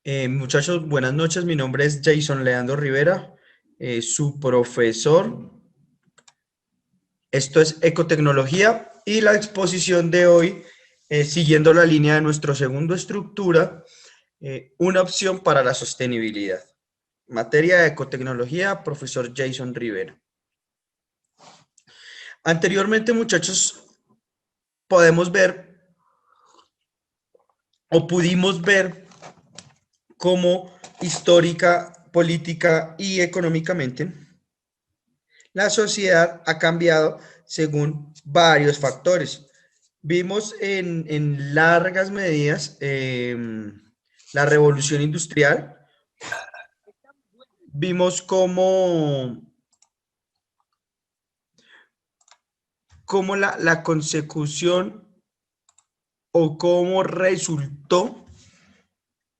Muchachos, buenas noches. Mi nombre es Jason Leandro Rivera, su profesor. Esto es Ecotecnología y la exposición de hoy, siguiendo la línea de nuestro segundo estructura, una opción para la sostenibilidad. Materia de Ecotecnología, profesor Jason Rivera. Anteriormente, muchachos, podemos ver o pudimos ver cómo histórica, política y económicamente la sociedad ha cambiado según varios factores. Vimos en largas medidas la revolución industrial, vimos cómo la consecución o cómo resultó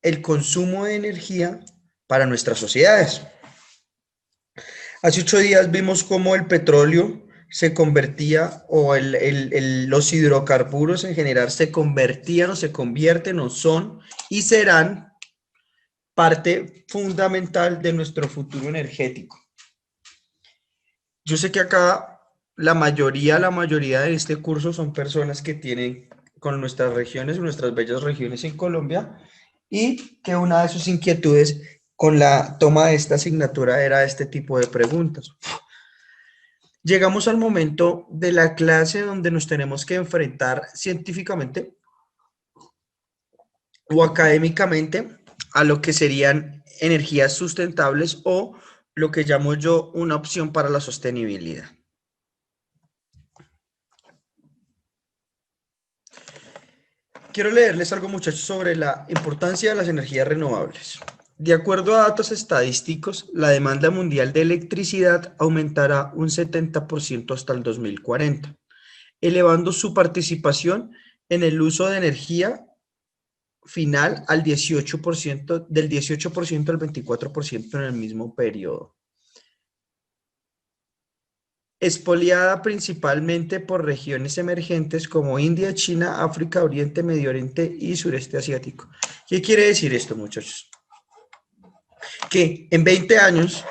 el consumo de energía para nuestras sociedades. Hace 8 días vimos cómo el petróleo se convertía, o los hidrocarburos en general se convertían o se convierten o son y serán parte fundamental de nuestro futuro energético. Yo sé que acá la mayoría de este curso son personas que tienen con nuestras regiones, nuestras bellas regiones en Colombia, y que una de sus inquietudes con la toma de esta asignatura era este tipo de preguntas. Llegamos al momento de la clase donde nos tenemos que enfrentar científicamente o académicamente a lo que serían energías sustentables o lo que llamo yo una opción para la sostenibilidad. Quiero leerles algo, muchachos, sobre la importancia de las energías renovables. De acuerdo a datos estadísticos, la demanda mundial de electricidad aumentará un 70% hasta el 2040, elevando su participación en el uso de energía final al 18%, del 18% al 24% en el mismo periodo. Expoliada principalmente por regiones emergentes como India, China, África, Oriente, Medio Oriente y Sureste Asiático. ¿Qué quiere decir esto, muchachos? Que en 20 años,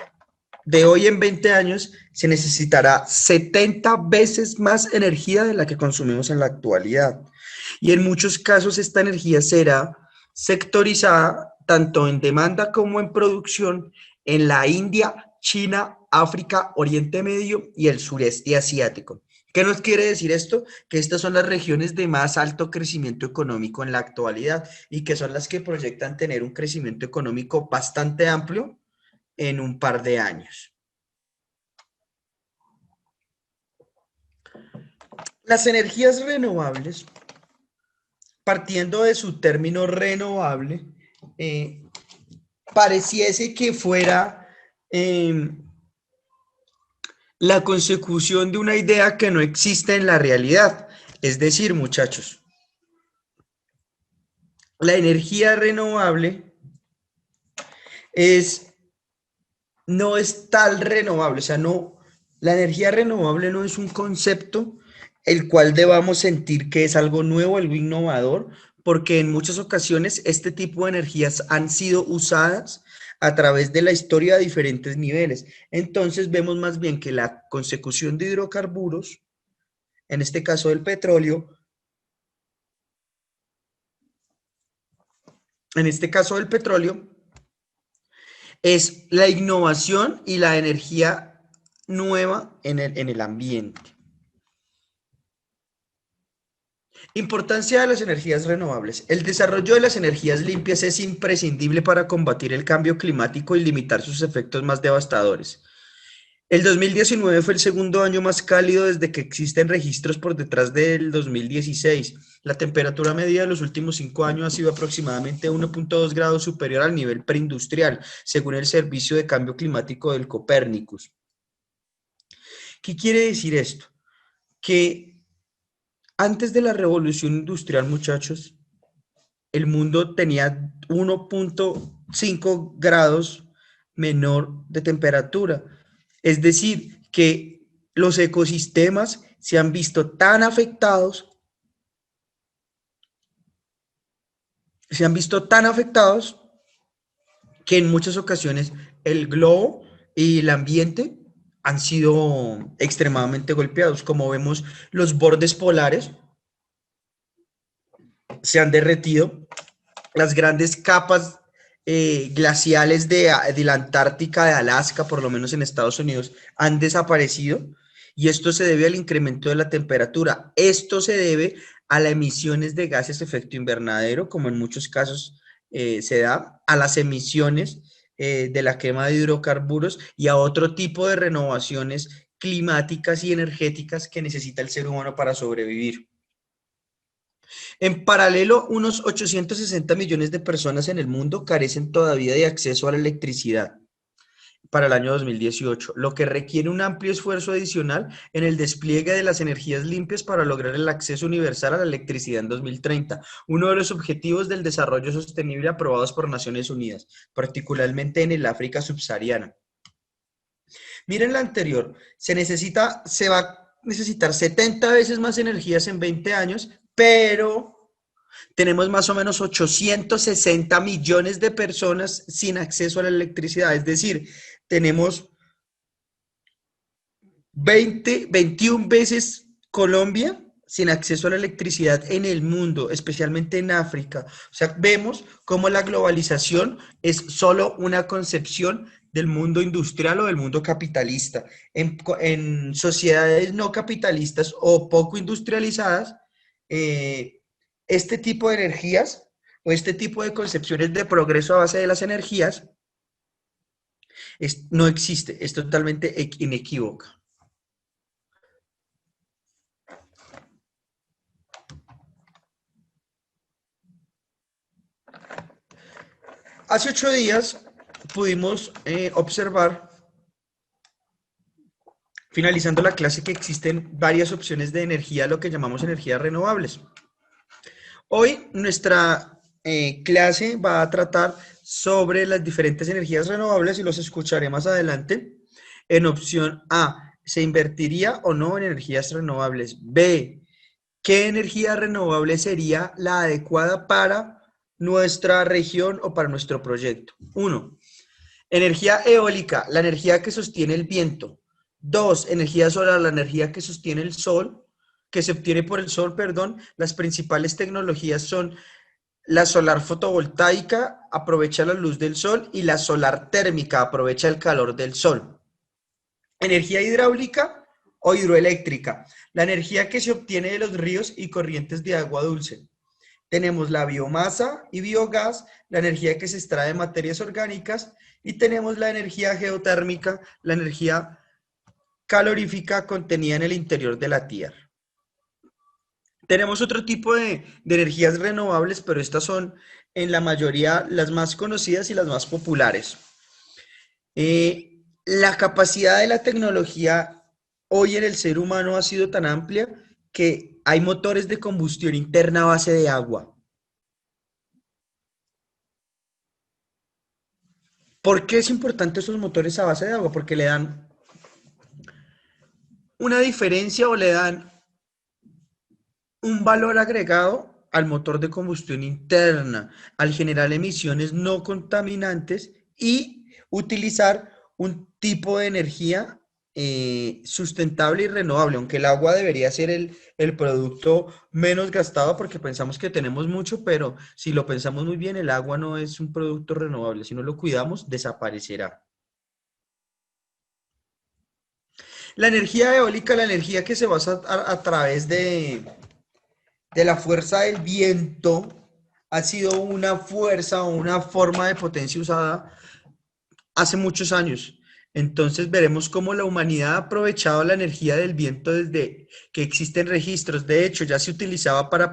de hoy en 20 años, se necesitará 70 veces más energía de la que consumimos en la actualidad. Y en muchos casos esta energía será sectorizada tanto en demanda como en producción en la India, China, África, Oriente Medio y el sureste asiático. ¿Qué nos quiere decir esto? Que estas son las regiones de más alto crecimiento económico en la actualidad y que son las que proyectan tener un crecimiento económico bastante amplio en un par de años. Las energías renovables, partiendo de su término renovable, pareciese que fuera la consecución de una idea que no existe en la realidad. Es decir, muchachos, la energía renovable no es tal renovable, o sea, no, la energía renovable no es un concepto el cual debamos sentir que es algo nuevo, algo innovador, porque en muchas ocasiones este tipo de energías han sido usadas a través de la historia a diferentes niveles. Entonces vemos más bien que la consecución de hidrocarburos, en este caso del petróleo, en este caso del petróleo, es la innovación y la energía nueva en el ambiente. Importancia de las energías renovables. El desarrollo de las energías limpias es imprescindible para combatir el cambio climático y limitar sus efectos más devastadores. El 2019 fue el segundo año más cálido desde que existen registros por detrás del 2016. La temperatura media de los últimos 5 años ha sido aproximadamente 1,2 grados superior al nivel preindustrial, según el Servicio de Cambio Climático del Copérnicus. ¿Qué quiere decir esto? Que antes de la revolución industrial, muchachos, el mundo tenía 1,5 grados menor de temperatura. Es decir, que los ecosistemas se han visto tan afectados, que en muchas ocasiones el globo y el ambiente han sido extremadamente golpeados. Como vemos, los bordes polares se han derretido, las grandes capas glaciales de la Antártica, de Alaska, por lo menos en Estados Unidos, han desaparecido y esto se debe al incremento de la temperatura. Esto se debe a las emisiones de gases de efecto invernadero, como en muchos casos se da, a las emisiones de la quema de hidrocarburos y a otro tipo de renovaciones climáticas y energéticas que necesita el ser humano para sobrevivir. En paralelo, unos 860 millones de personas en el mundo carecen todavía de acceso a la electricidad para el año 2018, lo que requiere un amplio esfuerzo adicional en el despliegue de las energías limpias para lograr el acceso universal a la electricidad en 2030, uno de los objetivos del desarrollo sostenible aprobados por Naciones Unidas, particularmente en el África subsahariana. Miren la anterior, se va a necesitar 70 veces más energías en 20 años, pero tenemos más o menos 860 millones de personas sin acceso a la electricidad, es decir, tenemos 21 veces Colombia sin acceso a la electricidad en el mundo, especialmente en África. O sea, vemos cómo la globalización es solo una concepción del mundo industrial o del mundo capitalista. En sociedades no capitalistas o poco industrializadas, eh, este tipo de energías o este tipo de concepciones de progreso a base de las energías no existe, es totalmente inequívoca. Hace 8 días pudimos observar, finalizando la clase, que existen varias opciones de energía, lo que llamamos energías renovables. Hoy nuestra clase va a tratar sobre las diferentes energías renovables y los escucharé más adelante. En opción A, ¿se invertiría o no en energías renovables? B, ¿qué energía renovable sería la adecuada para nuestra región o para nuestro proyecto? 1. Energía eólica, la energía que sostiene el viento. 2. Energía solar, la energía que sostiene el sol, que se obtiene por el sol, perdón. Las principales tecnologías son la solar fotovoltaica, aprovecha la luz del sol, y la solar térmica, aprovecha el calor del sol. Energía hidráulica o hidroeléctrica, la energía que se obtiene de los ríos y corrientes de agua dulce. Tenemos la biomasa y biogás, la energía que se extrae de materias orgánicas, y tenemos la energía geotérmica, la energía calorífica contenida en el interior de la Tierra. Tenemos otro tipo de energías renovables, pero estas son en la mayoría las más conocidas y las más populares. La capacidad de la tecnología hoy en el ser humano ha sido tan amplia que hay motores de combustión interna a base de agua. ¿Por qué es importante estos motores a base de agua? Porque le dan una diferencia o le dan un valor agregado al motor de combustión interna, al generar emisiones no contaminantes y utilizar un tipo de energía sustentable y renovable, aunque el agua debería ser el producto menos gastado porque pensamos que tenemos mucho, pero si lo pensamos muy bien, el agua no es un producto renovable. Si no lo cuidamos, desaparecerá. La energía eólica, la energía que se basa a través de la fuerza del viento, ha sido una fuerza o una forma de potencia usada hace muchos años. Entonces veremos cómo la humanidad ha aprovechado la energía del viento desde que existen registros. De hecho, ya se utilizaba para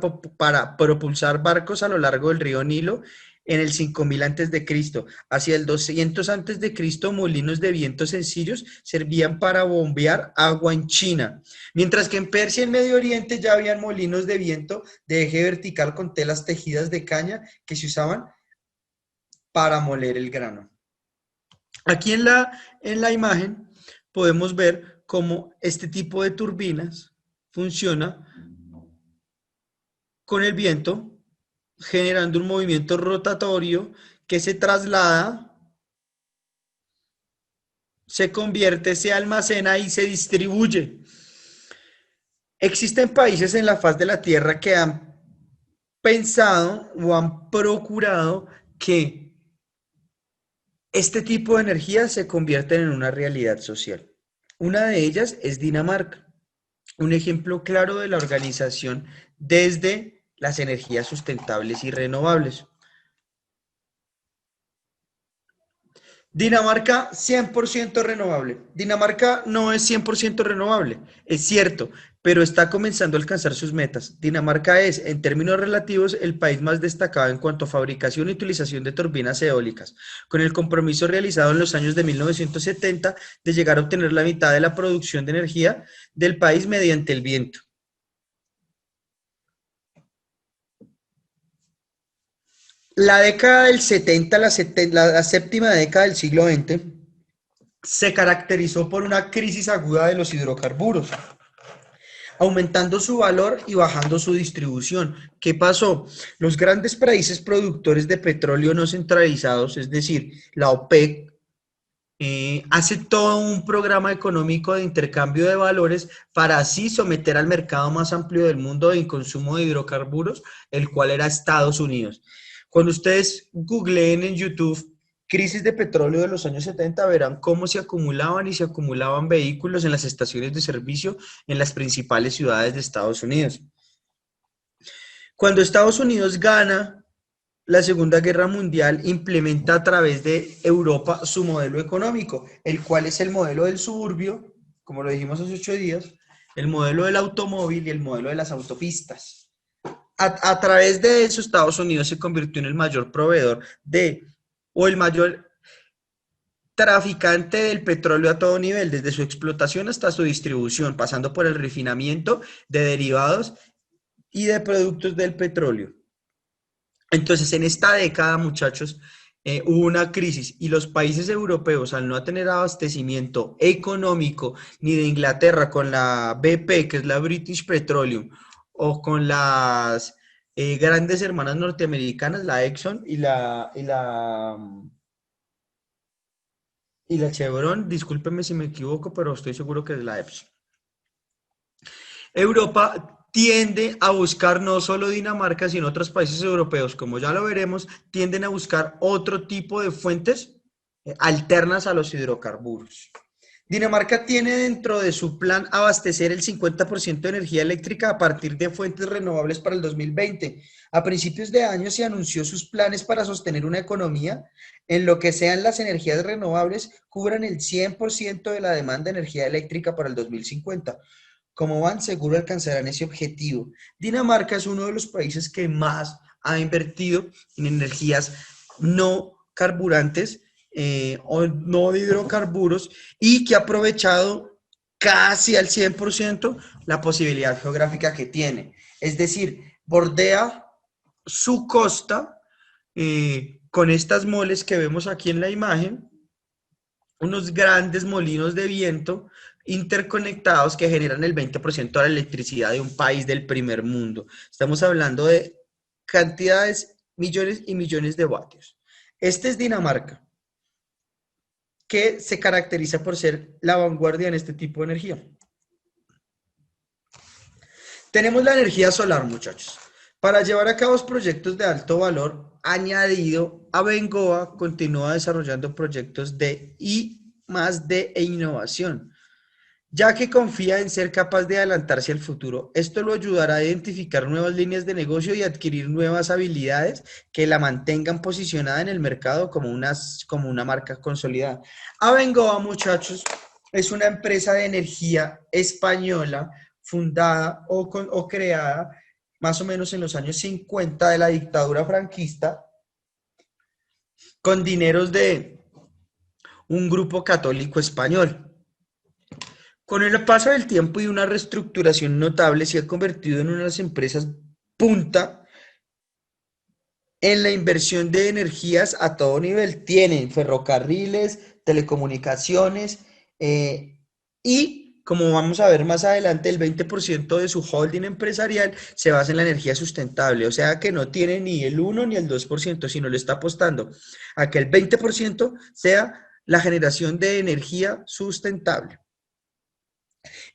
propulsar barcos a lo largo del río Nilo en el 5000 antes de Cristo. Hacia el 200 antes de Cristo, molinos de viento sencillos servían para bombear agua en China. Mientras que en Persia y en Medio Oriente ya habían molinos de viento de eje vertical con telas tejidas de caña que se usaban para moler el grano. Aquí en la imagen podemos ver cómo este tipo de turbinas funciona con el viento, generando un movimiento rotatorio que se traslada se convierte, se almacena y se distribuye. Existen países en la faz de la Tierra que han pensado o han procurado que este tipo de energía se convierta en una realidad social. Una de ellas es Dinamarca, un ejemplo claro de la organización desde las energías sustentables y renovables. Dinamarca 100% renovable. Dinamarca no es 100% renovable, es cierto, pero está comenzando a alcanzar sus metas. Dinamarca es, en términos relativos, el país más destacado en cuanto a fabricación y utilización de turbinas eólicas, con el compromiso realizado en los años de 1970 de llegar a obtener la mitad de la producción de energía del país mediante el viento. La década del 70, la séptima década del siglo XX, se caracterizó por una crisis aguda de los hidrocarburos, aumentando su valor y bajando su distribución. ¿Qué pasó? Los grandes países productores de petróleo no centralizados, es decir, la OPEC, hace todo un programa económico de intercambio de valores para así someter al mercado más amplio del mundo en consumo de hidrocarburos, el cual era Estados Unidos. Cuando ustedes googleen en YouTube crisis de petróleo de los años 70, verán cómo se acumulaban y se acumulaban vehículos en las estaciones de servicio en las principales ciudades de Estados Unidos. Cuando Estados Unidos gana la Segunda Guerra Mundial, implementa a través de Europa su modelo económico, el cual es el modelo del suburbio, como lo dijimos hace 8 días, el modelo del automóvil y el modelo de las autopistas. A través de eso, Estados Unidos se convirtió en el mayor proveedor o el mayor traficante del petróleo a todo nivel, desde su explotación hasta su distribución, pasando por el refinamiento de derivados y de productos del petróleo. Entonces, en esta década, muchachos, hubo una crisis y los países europeos, al no tener abastecimiento económico ni de Inglaterra con la BP, que es la British Petroleum, o con las grandes hermanas norteamericanas, la Exxon y la Chevron, discúlpenme si me equivoco, pero estoy seguro que es la Epson. Europa tiende a buscar no solo Dinamarca, sino otros países europeos, como ya lo veremos, tienden a buscar otro tipo de fuentes alternas a los hidrocarburos. Dinamarca tiene dentro de su plan abastecer el 50% de energía eléctrica a partir de fuentes renovables para el 2020. A principios de año se anunció sus planes para sostener una economía en lo que sean las energías renovables cubran el 100% de la demanda de energía eléctrica para el 2050. Como van, seguro alcanzarán ese objetivo. Dinamarca es uno de los países que más ha invertido en energías no carburantes o no de hidrocarburos y que ha aprovechado casi al 100% la posibilidad geográfica que tiene. Es decir, bordea su costa con estas moles que vemos aquí en la imagen, unos grandes molinos de viento interconectados que generan el 20% de la electricidad de un país del primer mundo. Estamos hablando de cantidades, millones y millones de vatios. Este es Dinamarca, que se caracteriza por ser la vanguardia en este tipo de energía. Tenemos la energía solar, muchachos. Para llevar a cabo proyectos de alto valor añadido, Abengoa continúa desarrollando proyectos de I+D e innovación, ya que confía en ser capaz de adelantarse al futuro. Esto lo ayudará a identificar nuevas líneas de negocio y adquirir nuevas habilidades que la mantengan posicionada en el mercado como una marca consolidada. Abengoa, muchachos, es una empresa de energía española fundada o creada más o menos en los años 50 de la dictadura franquista con dineros de un grupo católico español. Con el paso del tiempo y una reestructuración notable, se ha convertido en una de las empresas punta en la inversión de energías a todo nivel. Tienen ferrocarriles, telecomunicaciones y, como vamos a ver más adelante, el 20% de su holding empresarial se basa en la energía sustentable. O sea que no tiene ni el 1 ni el 2%, sino le está apostando a que el 20% sea la generación de energía sustentable.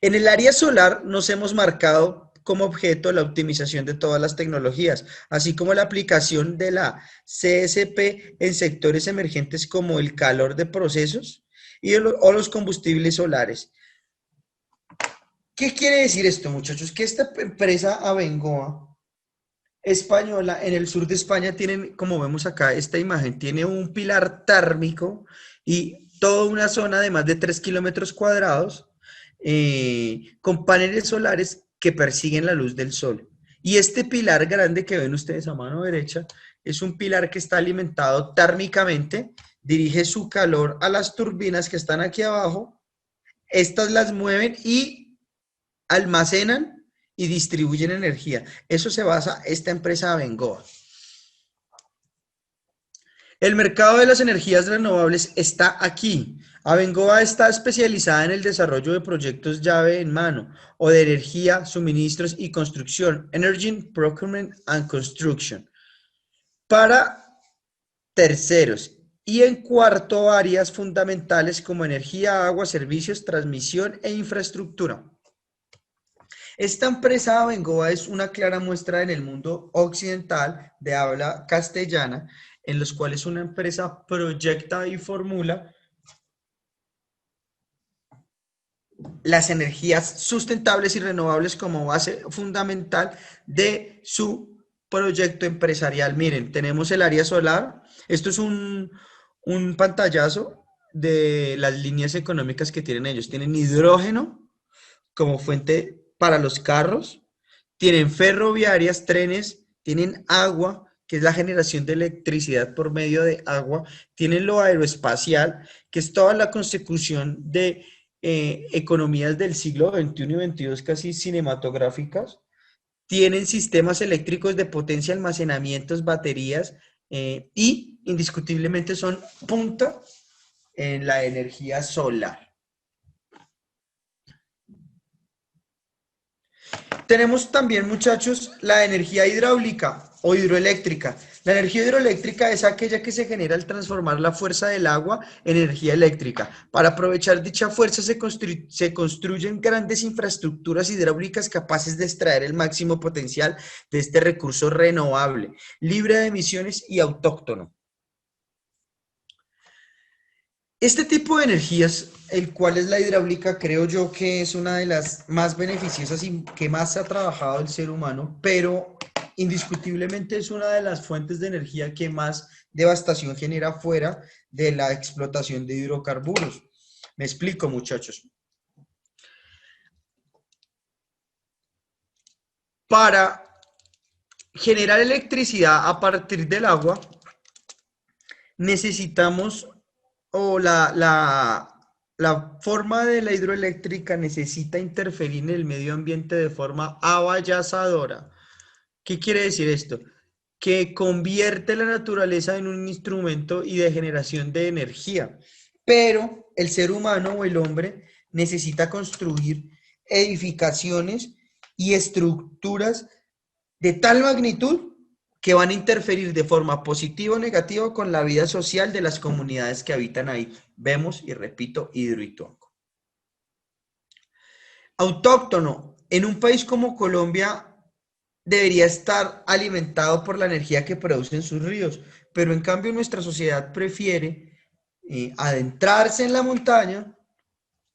En el área solar nos hemos marcado como objeto la optimización de todas las tecnologías, así como la aplicación de la CSP en sectores emergentes como el calor de procesos o los combustibles solares. ¿Qué quiere decir esto, muchachos? Que esta empresa Abengoa española en el sur de España tienen, como vemos acá, esta imagen, tiene un pilar térmico y toda una zona de más de 3 kilómetros cuadrados con paneles solares que persiguen la luz del sol. Y este pilar grande que ven ustedes a mano derecha es un pilar que está alimentado térmicamente, dirige su calor a las turbinas que están aquí abajo, estas las mueven y almacenan y distribuyen energía. Eso se basa esta empresa Abengoa. El mercado de las energías renovables está aquí. Abengoa está especializada en el desarrollo de proyectos llave en mano o de energía, suministros y construcción, Energy Procurement and Construction, para terceros. Y en cuarto, áreas fundamentales como energía, agua, servicios, transmisión e infraestructura. Esta empresa Abengoa es una clara muestra en el mundo occidental de habla castellana, en los cuales una empresa proyecta y formula las energías sustentables y renovables como base fundamental de su proyecto empresarial. Miren, tenemos el área solar. Esto es un pantallazo de las líneas económicas que tienen ellos. Tienen hidrógeno como fuente para los carros, tienen ferroviarias, trenes, tienen agua, que es la generación de electricidad por medio de agua, tienen lo aeroespacial, que es toda la consecución de economías del siglo XXI y XXII casi cinematográficas, tienen sistemas eléctricos de potencia, almacenamientos, baterías, y indiscutiblemente son punta en la energía solar. Tenemos también, muchachos, la energía hidráulica o hidroeléctrica. La energía hidroeléctrica es aquella que se genera al transformar la fuerza del agua en energía eléctrica. Para aprovechar dicha fuerza se construyen grandes infraestructuras hidráulicas capaces de extraer el máximo potencial de este recurso renovable, libre de emisiones y autóctono. Este tipo de energías, el cual es la hidráulica, creo yo que es una de las más beneficiosas y que más ha trabajado el ser humano, pero indiscutiblemente es una de las fuentes de energía que más devastación genera fuera de la explotación de hidrocarburos. Me explico, muchachos. Para generar electricidad a partir del agua, necesitamos, o la forma de la hidroeléctrica necesita interferir en el medio ambiente de forma abayazadora. ¿Qué quiere decir esto? Que convierte la naturaleza en un instrumento y de generación de energía. Pero el ser humano o el hombre necesita construir edificaciones y estructuras de tal magnitud que van a interferir de forma positiva o negativa con la vida social de las comunidades que habitan ahí. Vemos, y repito, Hidroituango. Autóctono. En un país como Colombia debería estar alimentado por la energía que producen sus ríos, pero en cambio nuestra sociedad prefiere adentrarse en la montaña,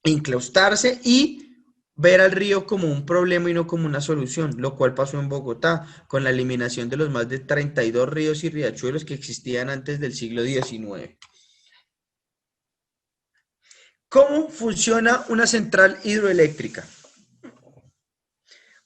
incrustarse y ver al río como un problema y no como una solución, lo cual pasó en Bogotá con la eliminación de los más de 32 ríos y riachuelos que existían antes del siglo XIX. ¿Cómo funciona una central hidroeléctrica?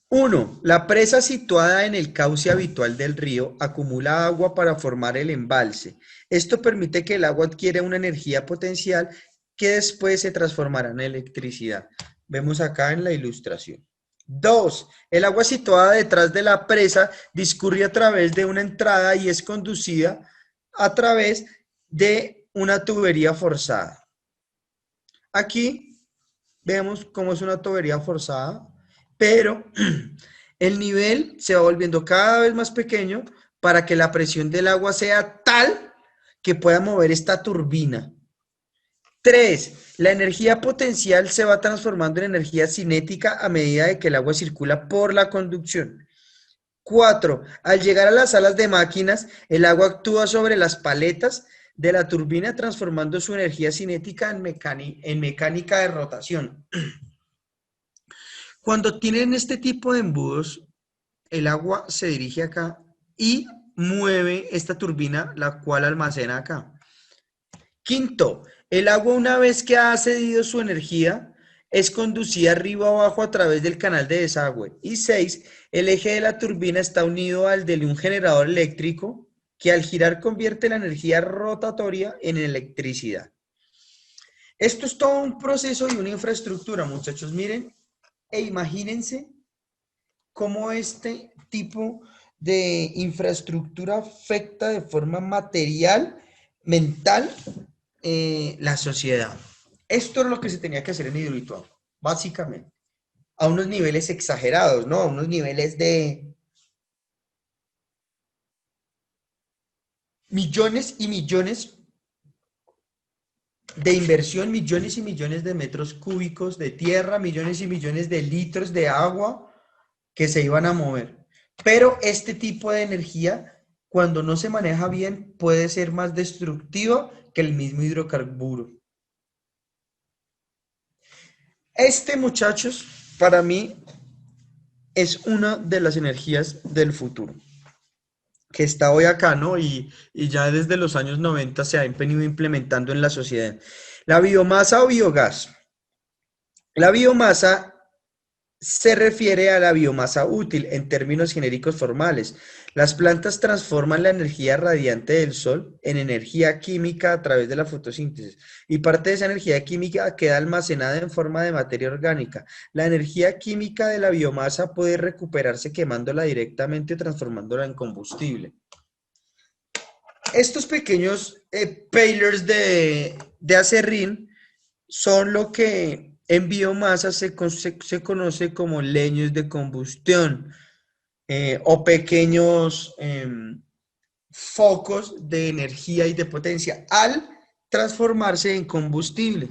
1. La presa situada en el cauce habitual del río acumula agua para formar el embalse. Esto permite que el agua adquiera una energía potencial que después se transformará en electricidad. Vemos acá en la ilustración. 2. El agua situada detrás de la presa discurre a través de una entrada y es conducida a través de una tubería forzada. Aquí vemos cómo es una tubería forzada, pero el nivel se va volviendo cada vez más pequeño para que la presión del agua sea tal que pueda mover esta turbina. 3. La energía potencial se va transformando en energía cinética a medida de que el agua circula por la conducción. 4. Al llegar a las salas de máquinas, el agua actúa sobre las paletas de la turbina transformando su energía cinética en mecánica de rotación. Cuando tienen este tipo de embudos, el agua se dirige acá y mueve esta turbina, la cual almacena acá. Quinto, el agua una vez que ha cedido su energía, es conducida arriba o abajo a través del canal de desagüe. Y 6, el eje de la turbina está unido al de un generador eléctrico que al girar convierte la energía rotatoria en electricidad. Esto es todo un proceso y una infraestructura, muchachos. Miren e imagínense cómo este tipo de infraestructura afecta de forma material, mental, la sociedad. Esto es lo que se tenía que hacer en Hidroituango, básicamente. A unos niveles exagerados, ¿no? A unos niveles de millones y millones de inversión, millones y millones de metros cúbicos de tierra, millones y millones de litros de agua que se iban a mover. Pero este tipo de energía, cuando no se maneja bien, puede ser más destructiva que el mismo hidrocarburo. Este, muchachos, para mí es una de las energías del futuro, que está hoy acá, ¿no? Y ya desde los años 90 se ha venido implementando en la sociedad. La biomasa o biogás. La biomasa se refiere a la biomasa útil en términos genéricos formales. Las plantas transforman la energía radiante del sol en energía química a través de la fotosíntesis y parte de esa energía química queda almacenada en forma de materia orgánica. La energía química de la biomasa puede recuperarse quemándola directamente o transformándola en combustible. Estos pequeños pellets de acerrín son lo que en biomasa se conoce como leños de combustión o pequeños focos de energía y de potencia al transformarse en combustible.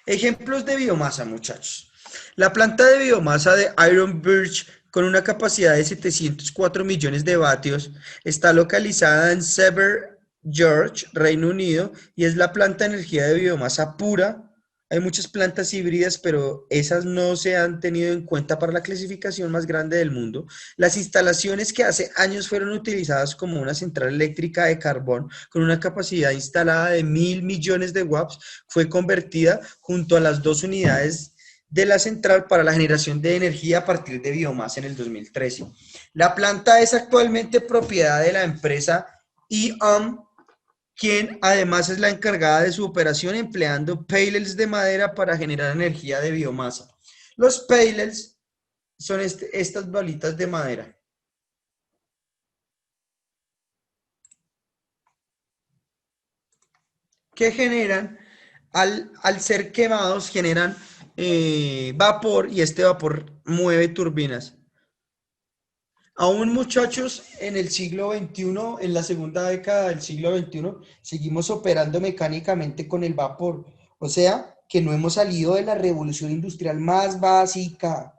Ejemplos de biomasa, muchachos. La planta de biomasa de Iron Birch, con una capacidad de 704 millones de vatios, está localizada en Severn, George, Reino Unido, y es la planta de energía de biomasa pura. Hay muchas plantas híbridas, pero esas no se han tenido en cuenta para la clasificación más grande del mundo. Las instalaciones que hace años fueron utilizadas como una central eléctrica de carbón con una capacidad instalada de 1.000 millones de watts fue convertida junto a las dos unidades de la central para la generación de energía a partir de biomasa en el 2013. La planta es actualmente propiedad de la empresa E.ON, quien además es la encargada de su operación empleando pellets de madera para generar energía de biomasa. Los pellets son estas bolitas de madera que generan, al ser quemados, generan vapor y este vapor mueve turbinas. Aún muchachos, en el siglo XXI, en la segunda década del siglo XXI, seguimos operando mecánicamente con el vapor. O sea, que no hemos salido de la revolución industrial más básica.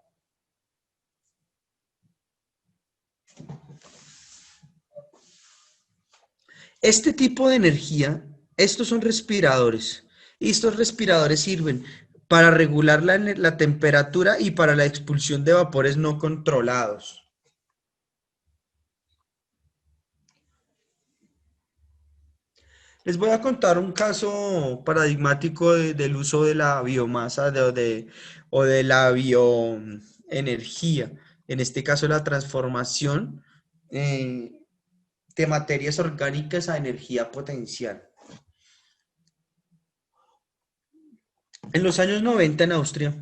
Este tipo de energía, estos son respiradores. Y estos respiradores sirven para regular la temperatura y para la expulsión de vapores no controlados. Les voy a contar un caso paradigmático del uso de la biomasa o de la bioenergía. En este caso, la transformación eh, de materias orgánicas a energía potencial. En los años 90 en Austria,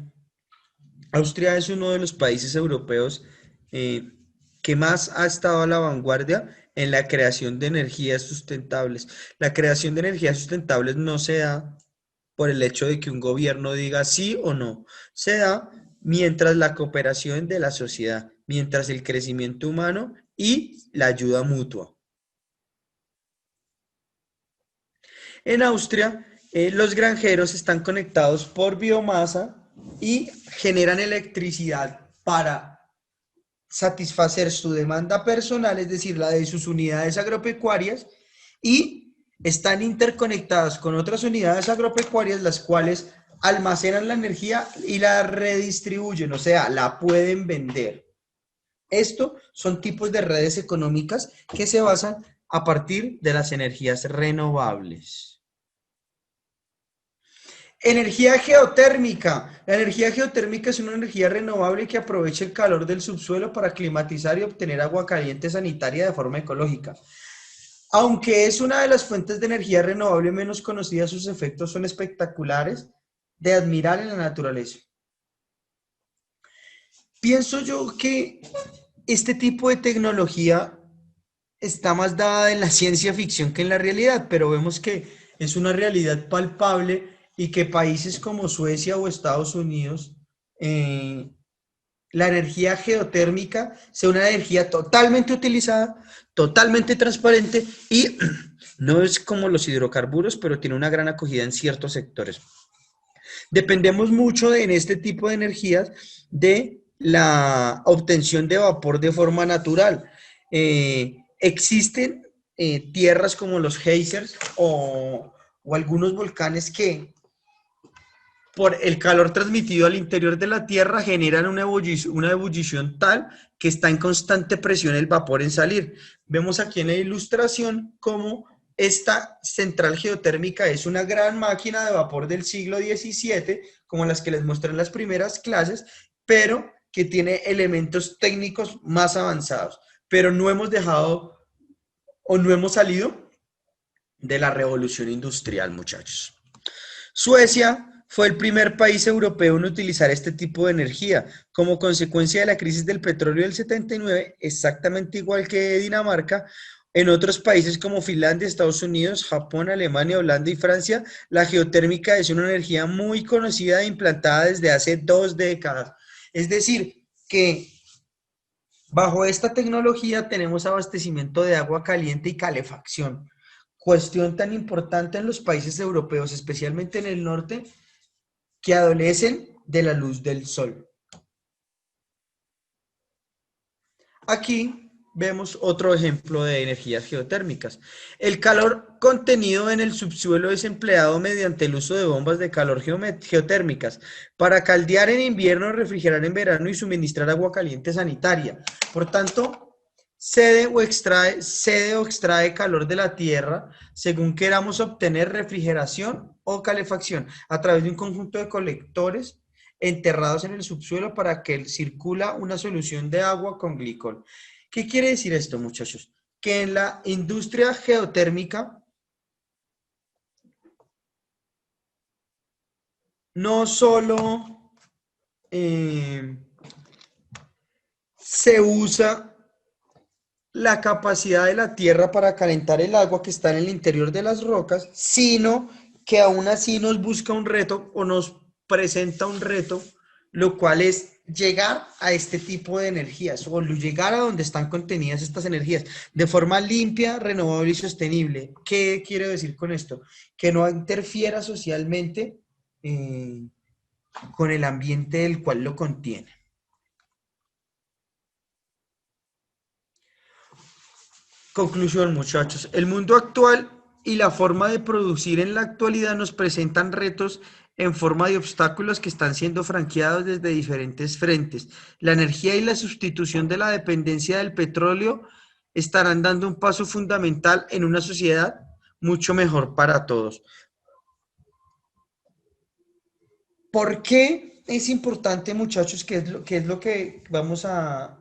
Austria es uno de los países europeos eh, que más ha estado a la vanguardia en la creación de energías sustentables. La creación de energías sustentables no se da por el hecho de que un gobierno diga sí o no. Se da mientras la cooperación de la sociedad, mientras el crecimiento humano y la ayuda mutua. En Austria, los granjeros están conectados por biomasa y generan electricidad para satisfacer su demanda personal, es decir, la de sus unidades agropecuarias, y están interconectadas con otras unidades agropecuarias, las cuales almacenan la energía y la redistribuyen, o sea, la pueden vender. Esto son tipos de redes económicas que se basan a partir de las energías renovables. Energía geotérmica. La energía geotérmica es una energía renovable que aprovecha el calor del subsuelo para climatizar y obtener agua caliente sanitaria de forma ecológica. Aunque es una de las fuentes de energía renovable menos conocidas, sus efectos son espectaculares de admirar en la naturaleza. Pienso yo que este tipo de tecnología está más dada en la ciencia ficción que en la realidad, pero vemos que es una realidad palpable y que países como Suecia o Estados Unidos, eh, la energía geotérmica sea una energía totalmente utilizada, totalmente transparente y no es como los hidrocarburos, pero tiene una gran acogida en ciertos sectores. Dependemos mucho de, en este tipo de energías de la obtención de vapor de forma natural. Existen tierras como los geysers o algunos volcanes que por el calor transmitido al interior de la Tierra generan una ebullición tal que está en constante presión el vapor en salir. Vemos aquí en la ilustración cómo esta central geotérmica es una gran máquina de vapor del siglo XVII, como las que les mostré en las primeras clases, pero que tiene elementos técnicos más avanzados. Pero no hemos dejado o no hemos salido de la revolución industrial, muchachos. Suecia fue el primer país europeo en utilizar este tipo de energía. Como consecuencia de la crisis del petróleo del 79, exactamente igual que Dinamarca, en otros países como Finlandia, Estados Unidos, Japón, Alemania, Holanda y Francia, la geotérmica es una energía muy conocida e implantada desde hace 2 décadas. Es decir, que bajo esta tecnología tenemos abastecimiento de agua caliente y calefacción. Cuestión tan importante en los países europeos, especialmente en el norte, que adolecen de la luz del sol. Aquí vemos otro ejemplo de energías geotérmicas. El calor contenido en el subsuelo es empleado mediante el uso de bombas de calor geotérmicas para caldear en invierno, refrigerar en verano y suministrar agua caliente sanitaria. Por tanto, cede o extrae calor de la tierra según queramos obtener refrigeración o calefacción a través de un conjunto de colectores enterrados en el subsuelo para que circula una solución de agua con glicol. ¿Qué quiere decir esto, muchachos? Que en la industria geotérmica no solo se usa la capacidad de la tierra para calentar el agua que está en el interior de las rocas, sino que aún así nos busca un reto o nos presenta un reto, lo cual es llegar a este tipo de energías o llegar a donde están contenidas estas energías de forma limpia, renovable y sostenible. ¿Qué quiero decir con esto? Que no interfiera socialmente con el ambiente del cual lo contiene. Conclusión, muchachos. El mundo actual y la forma de producir en la actualidad nos presentan retos en forma de obstáculos que están siendo franqueados desde diferentes frentes. La energía y la sustitución de la dependencia del petróleo estarán dando un paso fundamental en una sociedad mucho mejor para todos. ¿Por qué es importante, muchachos, qué es lo que vamos a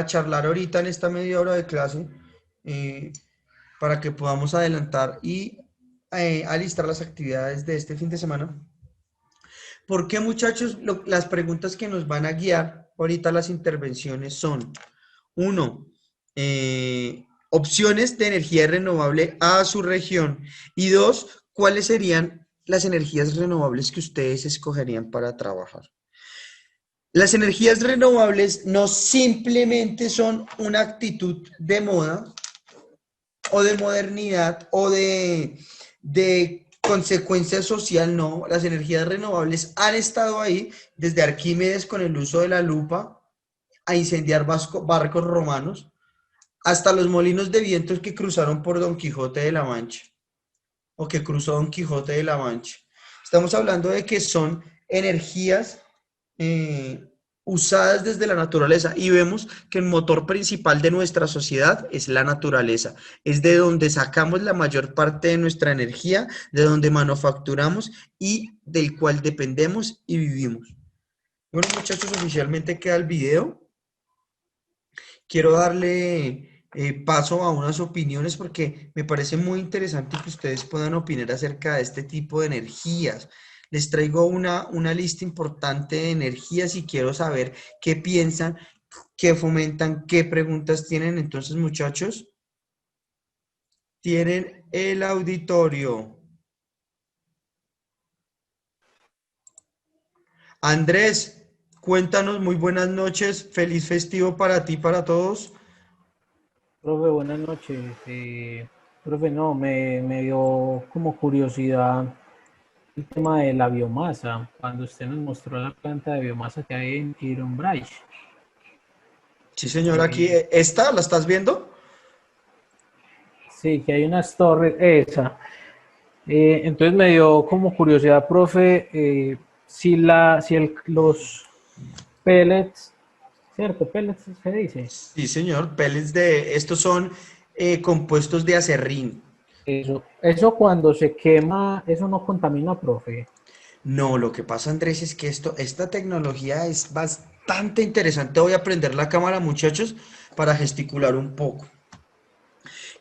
charlar ahorita en esta media hora de clase? Eh, para que podamos adelantar y alistar las actividades de este fin de semana. ¿Por qué, muchachos? Las preguntas que nos van a guiar ahorita las intervenciones son, uno, opciones de energía renovable a su región y dos, ¿cuáles serían las energías renovables que ustedes escogerían para trabajar? Las energías renovables no simplemente son una actitud de moda o de modernidad o de consecuencia social, no. Las energías renovables han estado ahí desde Arquímedes con el uso de la lupa a incendiar barcos romanos, hasta los molinos de vientos que cruzaron por Don Quijote de la Mancha, o que cruzó Don Quijote de la Mancha. Estamos hablando de que son energías eh, usadas desde la naturaleza y vemos que el motor principal de nuestra sociedad es la naturaleza, es de donde sacamos la mayor parte de nuestra energía, de donde manufacturamos y del cual dependemos y vivimos. Bueno, muchachos, oficialmente queda el video. Quiero darle paso a unas opiniones porque me parece muy interesante que ustedes puedan opinar acerca de este tipo de energías. Les traigo una lista importante de energías y quiero saber qué piensan, qué fomentan, qué preguntas tienen. Entonces, muchachos, tienen el auditorio. Andrés, cuéntanos, muy buenas noches, feliz festivo para ti, para todos. Profe, buenas noches. Profe, no, me dio como curiosidad el tema de la biomasa, cuando usted nos mostró la planta de biomasa que hay en Iron Bridge. Sí, señor, aquí, Eh, ¿esta la estás viendo? sí, que hay unas torres, esa. Entonces me dio como curiosidad, profe, si los pellets, ¿cierto? Pellets se dice. Sí, señor, estos son compuestos de acerrín. Eso cuando se quema, eso no contamina, profe. No, lo que pasa, Andrés, es que esta tecnología es bastante interesante. Voy a prender la cámara, muchachos, para gesticular un poco.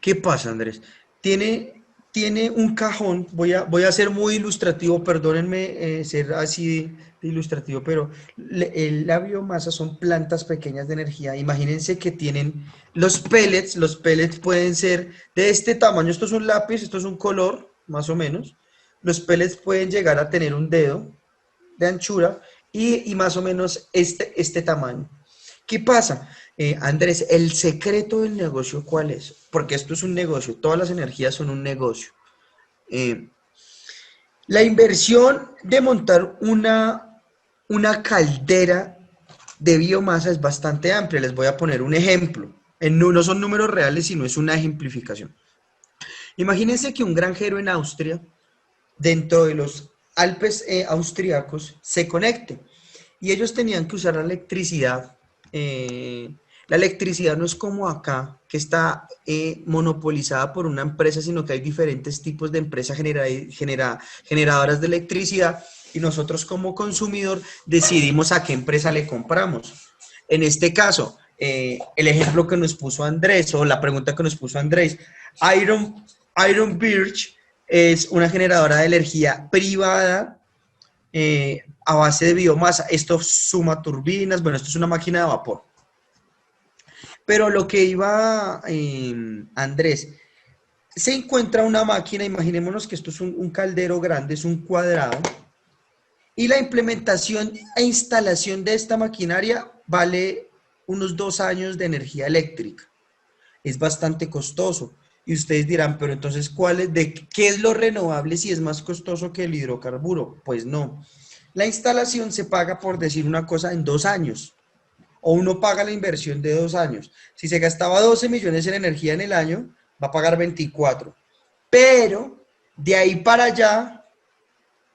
¿Qué pasa, Andrés? Tiene un cajón, voy a ser muy ilustrativo, perdónenme ser así de ilustrativo, pero la biomasa son plantas pequeñas de energía. Imagínense que tienen los pellets pueden ser de este tamaño, esto es un lápiz, esto es un color, más o menos. Los pellets pueden llegar a tener un dedo de anchura y más o menos este tamaño. ¿Qué pasa? Andrés, el secreto del negocio, ¿cuál es? Porque esto es un negocio, todas las energías son un negocio. Eh, la inversión de montar una caldera de biomasa es bastante amplia. Les voy a poner un ejemplo. No son números reales, sino es una ejemplificación. Imagínense que un granjero en Austria, dentro de los Alpes austriacos, se conecte y ellos tenían que usar la electricidad. La electricidad no es como acá, que está monopolizada por una empresa, sino que hay diferentes tipos de empresas generadoras de electricidad y nosotros como consumidor decidimos a qué empresa le compramos. En este caso, el ejemplo que nos puso Andrés o la pregunta que nos puso Andrés, Iron, Iron Birch es una generadora de energía privada a base de biomasa. Esto suma turbinas, bueno, esto es una máquina de vapor. Pero lo que iba Andrés, se encuentra una máquina, imaginémonos que esto es un caldero grande, es un cuadrado, y la implementación e instalación de esta maquinaria vale unos 2 años de energía eléctrica. Es bastante costoso. Y ustedes dirán, pero entonces, ¿qué es lo renovable si es más costoso que el hidrocarburo? Pues no. La instalación se paga, por decir una cosa, en 2 años. O uno paga la inversión de 2 años. Si se gastaba 12 millones en energía en el año, va a pagar 24. Pero de ahí para allá,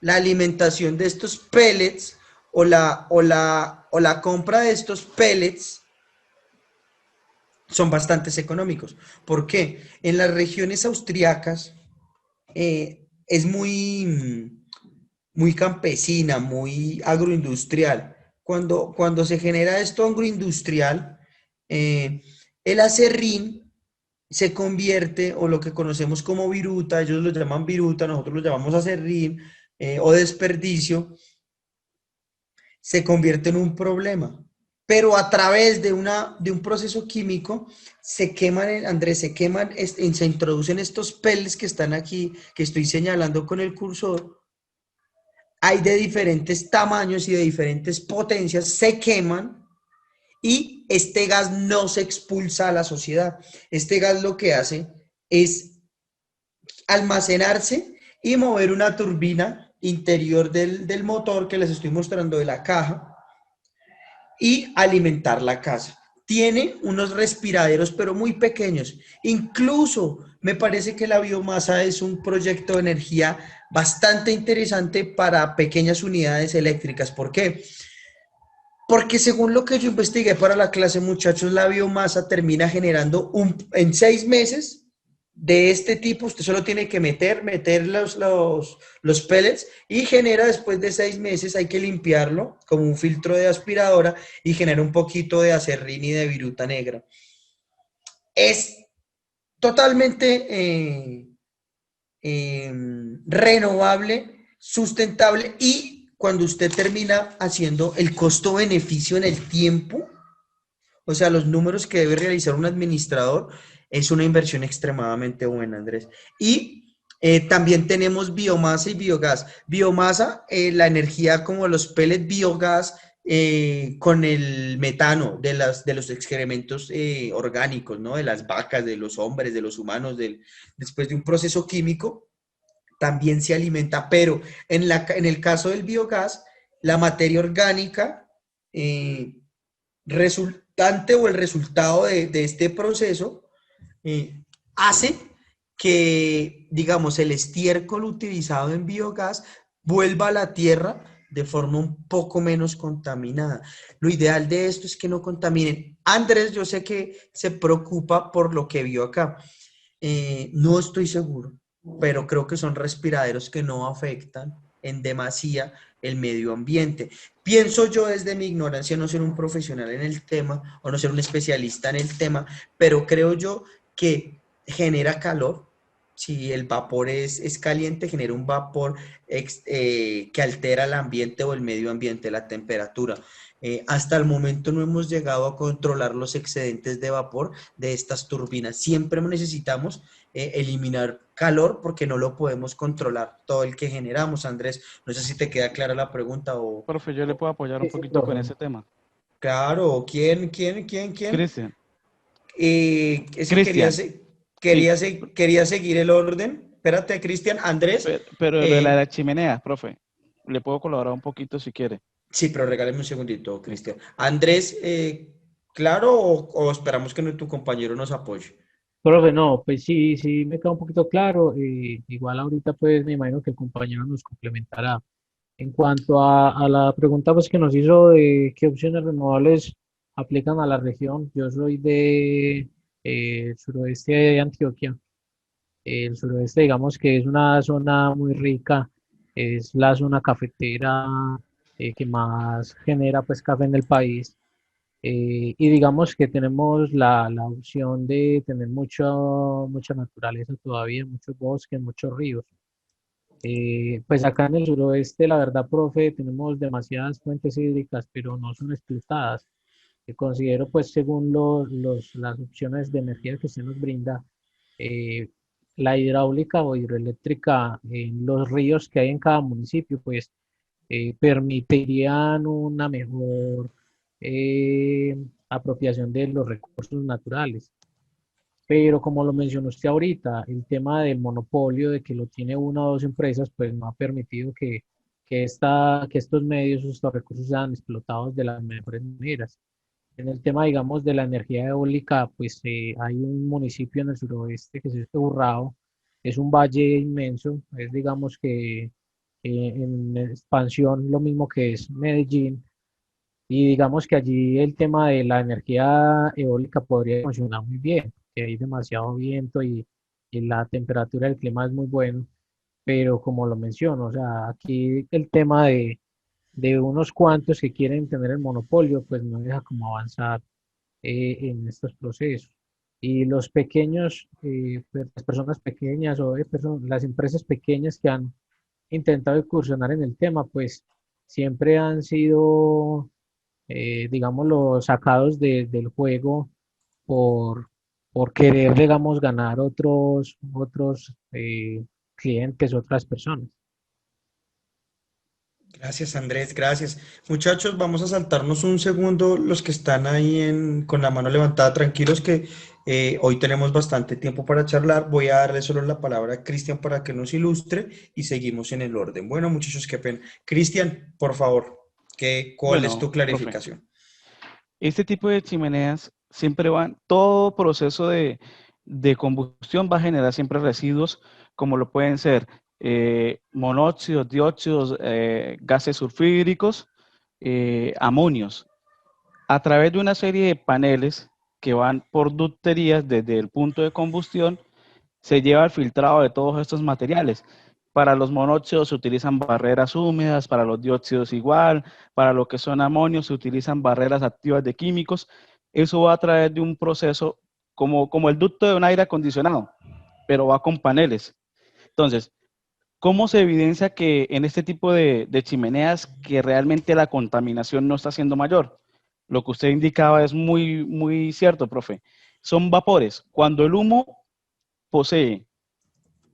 la alimentación de estos pellets o la compra de estos pellets son bastante económicos. ¿Por qué? En las regiones austriacas es muy campesina, muy agroindustrial. Cuando se genera esto agroindustrial, eh, el acerrín se convierte, o lo que conocemos como viruta, ellos lo llaman viruta, nosotros lo llamamos acerrín o desperdicio, se convierte en un problema. Pero a través de un proceso químico se queman, Andrés, se introducen estos pellets que están aquí, que estoy señalando con el cursor. Hay de diferentes tamaños y de diferentes potencias, se queman y este gas no se expulsa a la sociedad. Este gas lo que hace es almacenarse y mover una turbina interior del motor que les estoy mostrando de la caja y alimentar la casa. Tiene unos respiraderos, pero muy pequeños. Incluso me parece que la biomasa es un proyecto de energía bastante interesante para pequeñas unidades eléctricas. ¿Por qué? Porque según lo que yo investigué para la clase, muchachos, la biomasa termina generando en 6 meses de este tipo. Usted solo tiene que meter los pellets y genera después de 6 meses, hay que limpiarlo como un filtro de aspiradora y genera un poquito de acerrín y de viruta negra. Es totalmente renovable, sustentable y cuando usted termina haciendo el costo-beneficio en el tiempo, o sea, los números que debe realizar un administrador, es una inversión extremadamente buena, Andrés. Y también tenemos biomasa y biogás. Biomasa, la energía como los pellets, biogás con el metano de los excrementos orgánicos, ¿no? De las vacas, de los hombres, de los humanos, después de un proceso químico, también se alimenta, pero en el caso del biogás, la materia orgánica resultante o el resultado de este proceso hace que, digamos, el estiércol utilizado en biogás vuelva a la tierra de forma un poco menos contaminada. Lo ideal de esto es que no contaminen. Andrés, yo sé que se preocupa por lo que vio acá. No estoy seguro, pero creo que son respiraderos que no afectan en demasía el medio ambiente. Pienso yo desde mi ignorancia no ser un profesional en el tema o no ser un especialista en el tema, pero creo yo que genera calor. Si el vapor es caliente, genera un vapor que altera el ambiente o el medio ambiente, la temperatura. Hasta el momento no hemos llegado a controlar los excedentes de vapor de estas turbinas. Siempre necesitamos eliminar calor porque no lo podemos controlar todo el que generamos, Andrés. No sé si te queda clara la pregunta Profe, yo le puedo apoyar un Sí, sí, poquito con profe. ese tema. claro, ¿quién? Cristian, Es que Cristian, sí, quería seguir el orden. Espérate, Cristian, Andrés. pero lo de eh, la chimenea, profe, le puedo colaborar un poquito si quiere. sí, pero regálame un segundito, Listo. Cristian. Andrés, ¿claro o esperamos que tu compañero nos apoye? Profe, no, pues sí, sí me queda un poquito claro. Igual ahorita pues me imagino que el compañero nos complementará. En cuanto a la pregunta pues que nos hizo de qué opciones renovables aplican a la región, yo soy de suroeste de Antioquia. El suroeste, digamos que es una zona muy rica, es la zona cafetera que más genera pues café en el país. Y digamos que tenemos la opción de tener mucha naturaleza todavía, muchos bosques, muchos ríos. Pues acá en el suroeste, la verdad, profe, tenemos demasiadas fuentes hídricas, pero no son explotadas. Considero, pues, según las opciones de energía que usted nos brinda, eh, la hidráulica o hidroeléctrica en los ríos que hay en cada municipio, pues, permitirían una mejor apropiación de los recursos naturales. Pero como lo mencionó usted ahorita, el tema del monopolio, de que lo tiene una o dos empresas, pues no ha permitido que estos medios, estos recursos sean explotados de las mejores maneras. En el tema, digamos, de la energía eólica, pues hay un municipio en el suroeste que es Urrao, es un valle inmenso, es digamos que en expansión lo mismo que es Medellín, y digamos que allí el tema de la energía eólica podría funcionar muy bien, que hay demasiado viento y la temperatura del clima es muy bueno, pero como lo menciono, o sea, aquí el tema de unos cuantos que quieren tener el monopolio, pues no deja como avanzar en estos procesos. Y los pequeños, pues, las personas pequeñas o las empresas pequeñas que han intentado incursionar en el tema, pues siempre han sido digámoslo, sacados del juego por, por querer, digamos, ganar otros clientes, otras personas. Gracias, Andrés, gracias. Muchachos, vamos a saltarnos un segundo los que están ahí con la mano levantada, tranquilos que Hoy tenemos bastante tiempo para charlar. Voy a darle solo la palabra a Cristian para que nos ilustre y seguimos en el orden. Bueno, muchachos, qué pena. Cristian, por favor, ¿cuál es tu Bueno, profe, clarificación? este tipo de chimeneas siempre van, todo proceso de combustión va a generar siempre residuos, como lo pueden ser monóxidos, dióxidos, gases sulfídricos, amonios. A través de una serie de paneles que van por ducterías desde el punto de combustión, se lleva el filtrado de todos estos materiales. Para los monóxidos se utilizan barreras húmedas, para los dióxidos igual, para lo que son amonios se utilizan barreras activas de químicos. Eso va a través de un proceso como el ducto de un aire acondicionado, pero va con paneles. Entonces, ¿cómo se evidencia que en este tipo de chimeneas que realmente la contaminación no está siendo mayor? Lo que usted indicaba es muy, muy cierto, profe. Son vapores. Cuando el humo posee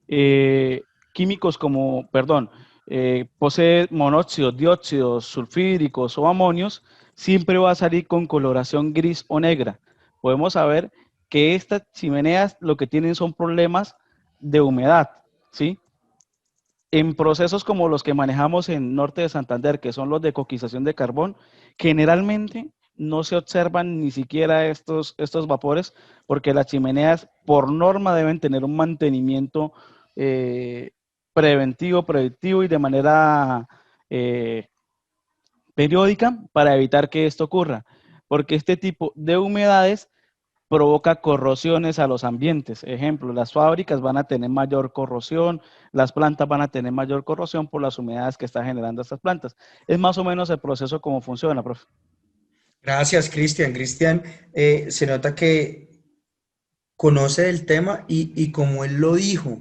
eh, químicos como, perdón, posee monóxidos, dióxidos, sulfídricos o amonios, siempre va a salir con coloración gris o negra. Podemos saber que estas chimeneas lo que tienen son problemas de humedad, ¿sí? En procesos como los que manejamos en Norte de Santander, que son los de coquización de carbón, generalmente no se observan ni siquiera estos vapores, porque las chimeneas por norma deben tener un mantenimiento eh, preventivo, predictivo y de manera eh, periódica para evitar que esto ocurra, porque este tipo de humedades provoca corrosiones a los ambientes. Ejemplo, las fábricas van a tener mayor corrosión, las plantas van a tener mayor corrosión por las humedades que están generando estas plantas. Es más o menos el proceso como funciona, profe. Gracias, Cristian. Cristian, se nota que conoce el tema y como él lo dijo,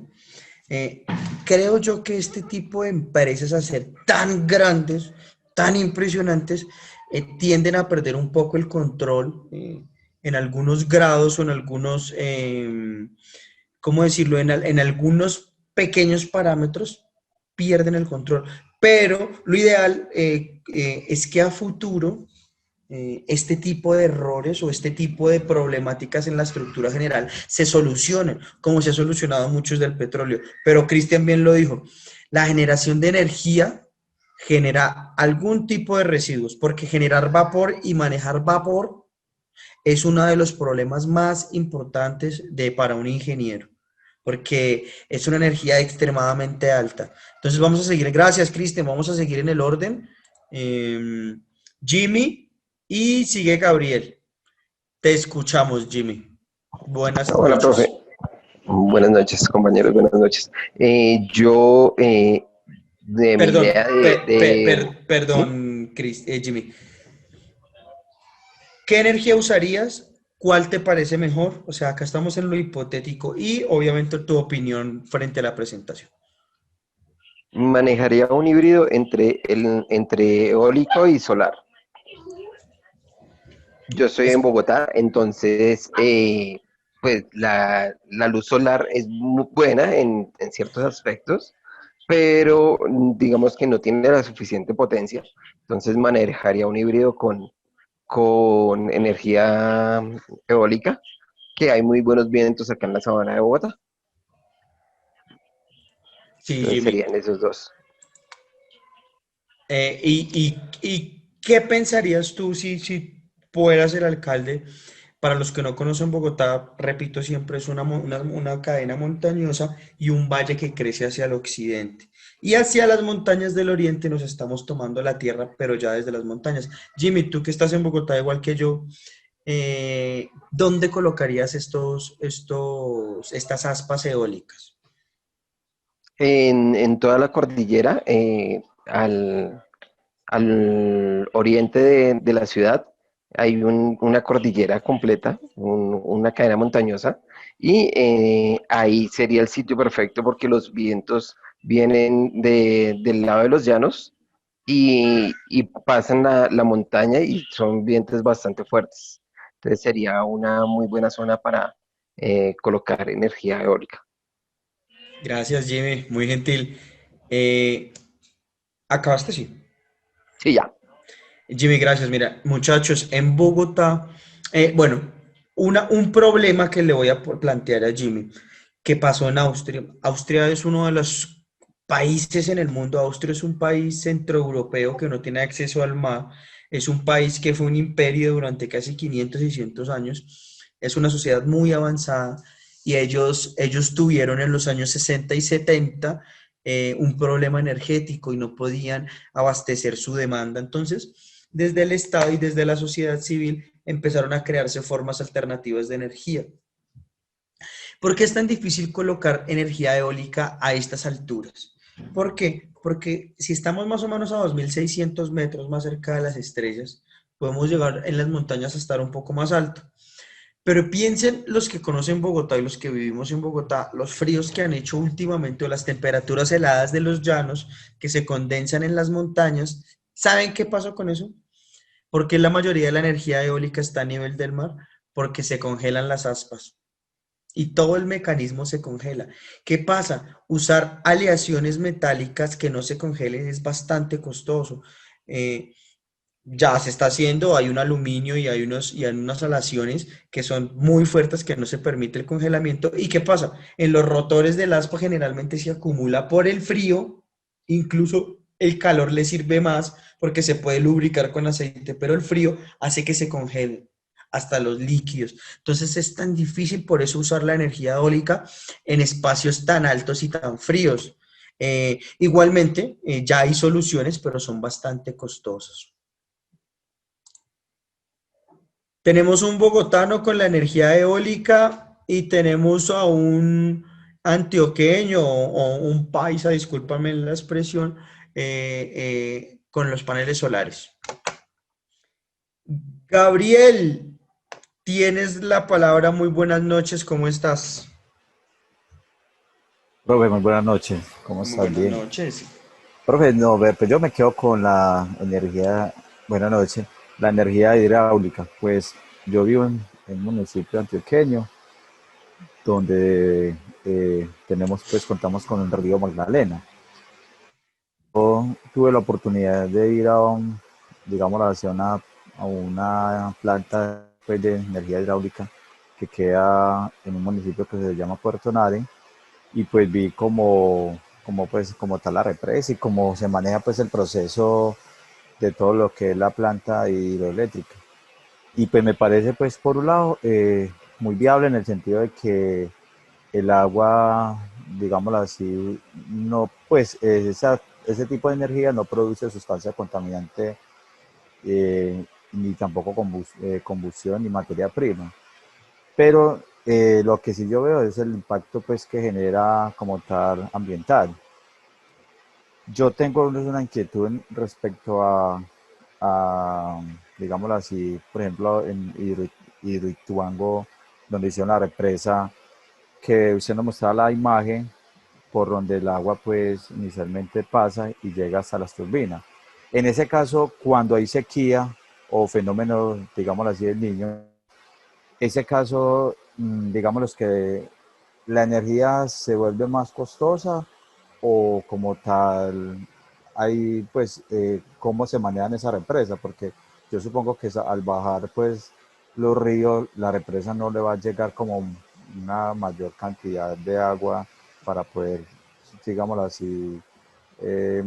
eh, creo yo que este tipo de empresas, a ser tan grandes, tan impresionantes, tienden a perder un poco el control en algunos grados o en algunos, ¿cómo decirlo? En algunos pequeños parámetros pierden el control. Pero lo ideal es que a futuro este tipo de errores o este tipo de problemáticas en la estructura general se solucionen, como se ha solucionado muchos del petróleo. Pero Cristian bien lo dijo, la generación de energía genera algún tipo de residuos, porque generar vapor y manejar vapor es uno de los problemas más importantes para un ingeniero, porque es una energía extremadamente alta. Entonces vamos a seguir, gracias Cristian, vamos a seguir en el orden. Eh, Jimmy y sigue Gabriel. Te escuchamos, Jimmy. Buenas Hola, profe. noches. Buenas noches, compañeros. Buenas noches. Yo, de mi Perdón, idea ¿sí? perdón, Jimmy. ¿Qué energía usarías? ¿Cuál te parece mejor? O sea, acá estamos en lo hipotético y obviamente tu opinión frente a la presentación. Manejaría un híbrido entre eólico y solar. Yo estoy en Es, Bogotá, entonces, pues la luz solar es muy buena en ciertos aspectos, pero digamos que no tiene la suficiente potencia. Entonces manejaría un híbrido con energía eólica, que hay muy buenos vientos acá en la sabana de Bogotá. sí, Entonces Jimmy. serían esos dos. ¿Y qué pensarías tú si fueras el alcalde? Para los que no conocen Bogotá, repito, siempre es una cadena montañosa y un valle que crece hacia el occidente. Y hacia las montañas del oriente nos estamos tomando la tierra, pero ya desde las montañas. Jimmy, tú que estás en Bogotá igual que yo, ¿dónde colocarías estas aspas eólicas? En toda la cordillera, al oriente de la ciudad, hay una cordillera completa, una cadena montañosa, y ahí sería el sitio perfecto porque los vientos vienen del lado de los llanos y pasan la montaña y son vientos bastante fuertes. Entonces sería una muy buena zona para colocar energía eólica. Gracias, Jimmy, muy gentil. Eh, ¿Acabaste? Sí. Sí, ya. Jimmy, gracias. Mira, muchachos, en Bogotá, bueno. un problema que le voy a plantear a Jimmy, que pasó en Austria. Austria es uno de los países en el mundo. Austria es un país centroeuropeo que no tiene acceso al mar. Es un país que fue un imperio durante casi 500, 600 años. Es una sociedad muy avanzada y ellos tuvieron en los años 60 y 70 un problema energético y no podían abastecer su demanda. Entonces, desde el Estado y desde la sociedad civil empezaron a crearse formas alternativas de energía. ¿Por qué es tan difícil colocar energía eólica a estas alturas? ¿Por qué? Porque si estamos más o menos a 2.600 metros más cerca de las estrellas, podemos llegar en las montañas a estar un poco más alto. Pero piensen los que conocen Bogotá y los que vivimos en Bogotá, los fríos que han hecho últimamente o las temperaturas heladas de los llanos que se condensan en las montañas. ¿Saben qué pasó con eso? Porque la mayoría de la energía eólica está a nivel del mar, porque se congelan las aspas y todo el mecanismo se congela. ¿Qué pasa? Usar aleaciones metálicas que no se congelen es bastante costoso. Eh, ya se está haciendo, hay un aluminio y hay unas aleaciones que son muy fuertes que no se permite el congelamiento. ¿Y qué pasa? En los rotores del aspa generalmente se acumula por el frío, incluso el calor le sirve más porque se puede lubricar con aceite, pero el frío hace que se congele hasta los líquidos. Entonces es tan difícil por eso usar la energía eólica en espacios tan altos y tan fríos. Igualmente, ya hay soluciones, pero son bastante costosas. Tenemos un bogotano con la energía eólica y tenemos a un antioqueño o un paisa, discúlpame la expresión, con los paneles solares. Gabriel, tienes la palabra. Muy buenas noches, ¿cómo estás? Profe, muy buenas noches. ¿Cómo Muy estás? buenas Bien. noches. Profe, no, pues yo me quedo con la energía, buenas noches, la energía hidráulica. Pues yo vivo en un municipio antioqueño donde contamos con el río Magdalena. Yo tuve la oportunidad de ir digamos, a una planta pues, de energía hidráulica que queda en un municipio que se llama Puerto Nare y pues vi como tal la represa y cómo se maneja pues el proceso de todo lo que es la planta hidroeléctrica. Y pues me parece pues por un lado muy viable en el sentido de que el agua, digámoslo así, no pues ese tipo de energía no produce sustancia contaminante ni tampoco combustión ni materia prima. Pero lo que sí yo veo es el impacto pues, que genera como tal ambiental. Yo tengo una inquietud respecto digámoslo así, por ejemplo, en Hidroituango, donde hicieron la represa, que usted nos mostraba la imagen por donde el agua pues inicialmente pasa y llega hasta las turbinas. En ese caso, cuando hay sequía o fenómenos, digámoslo así, del niño, ese caso, digamos que la energía se vuelve más costosa o como tal, hay pues cómo se manejan esa represa, porque yo supongo que al bajar pues los ríos, la represa no le va a llegar como una mayor cantidad de agua para poder, digámoslo así, eh,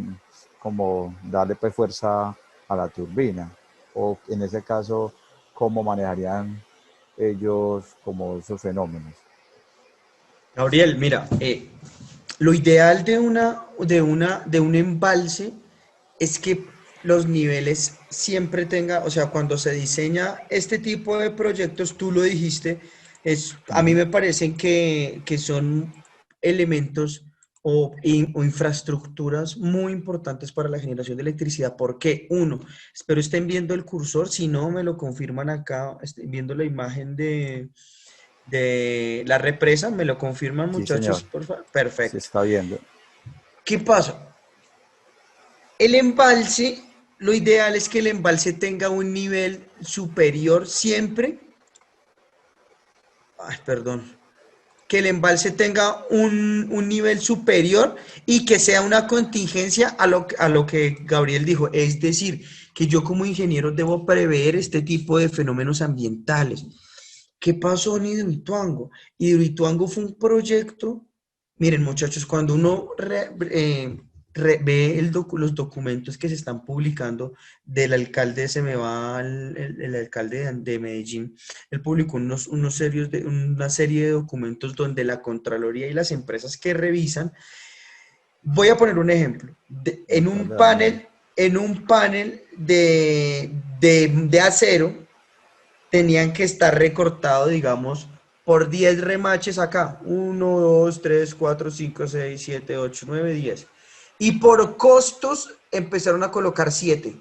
como darle pues fuerza a la turbina, o en ese caso, cómo manejarían ellos como esos fenómenos. Gabriel, mira, lo ideal de un embalse es que los niveles siempre tenga, o sea, cuando se diseña este tipo de proyectos, tú lo dijiste, a mí me parecen que son elementos o infraestructuras muy importantes para la generación de electricidad. ¿Por qué? Uno, espero estén viendo el cursor, si no me lo confirman acá, estén viendo la imagen de la represa, ¿me lo confirman, Sí, señor, muchachos, por favor? se Perfecto. está viendo. ¿Qué pasa? El embalse, lo ideal es que el embalse tenga un nivel superior siempre. Ay, perdón. Que el embalse tenga un nivel superior y que sea una contingencia a lo que Gabriel dijo. Es decir, que yo como ingeniero debo prever este tipo de fenómenos ambientales. ¿Qué pasó en Hidroituango? Hidroituango fue un proyecto, miren muchachos, cuando uno ve los documentos que se están publicando del alcalde, se me va el alcalde de Medellín, él publicó una serie de documentos donde la Contraloría y las empresas que revisan, voy a poner un ejemplo, en un panel de acero, tenían que estar recortado, digamos, por 10 remaches acá. 1, 2, 3, 4, 5, 6, 7, 8, 9, 10. Y por costos empezaron a colocar 7.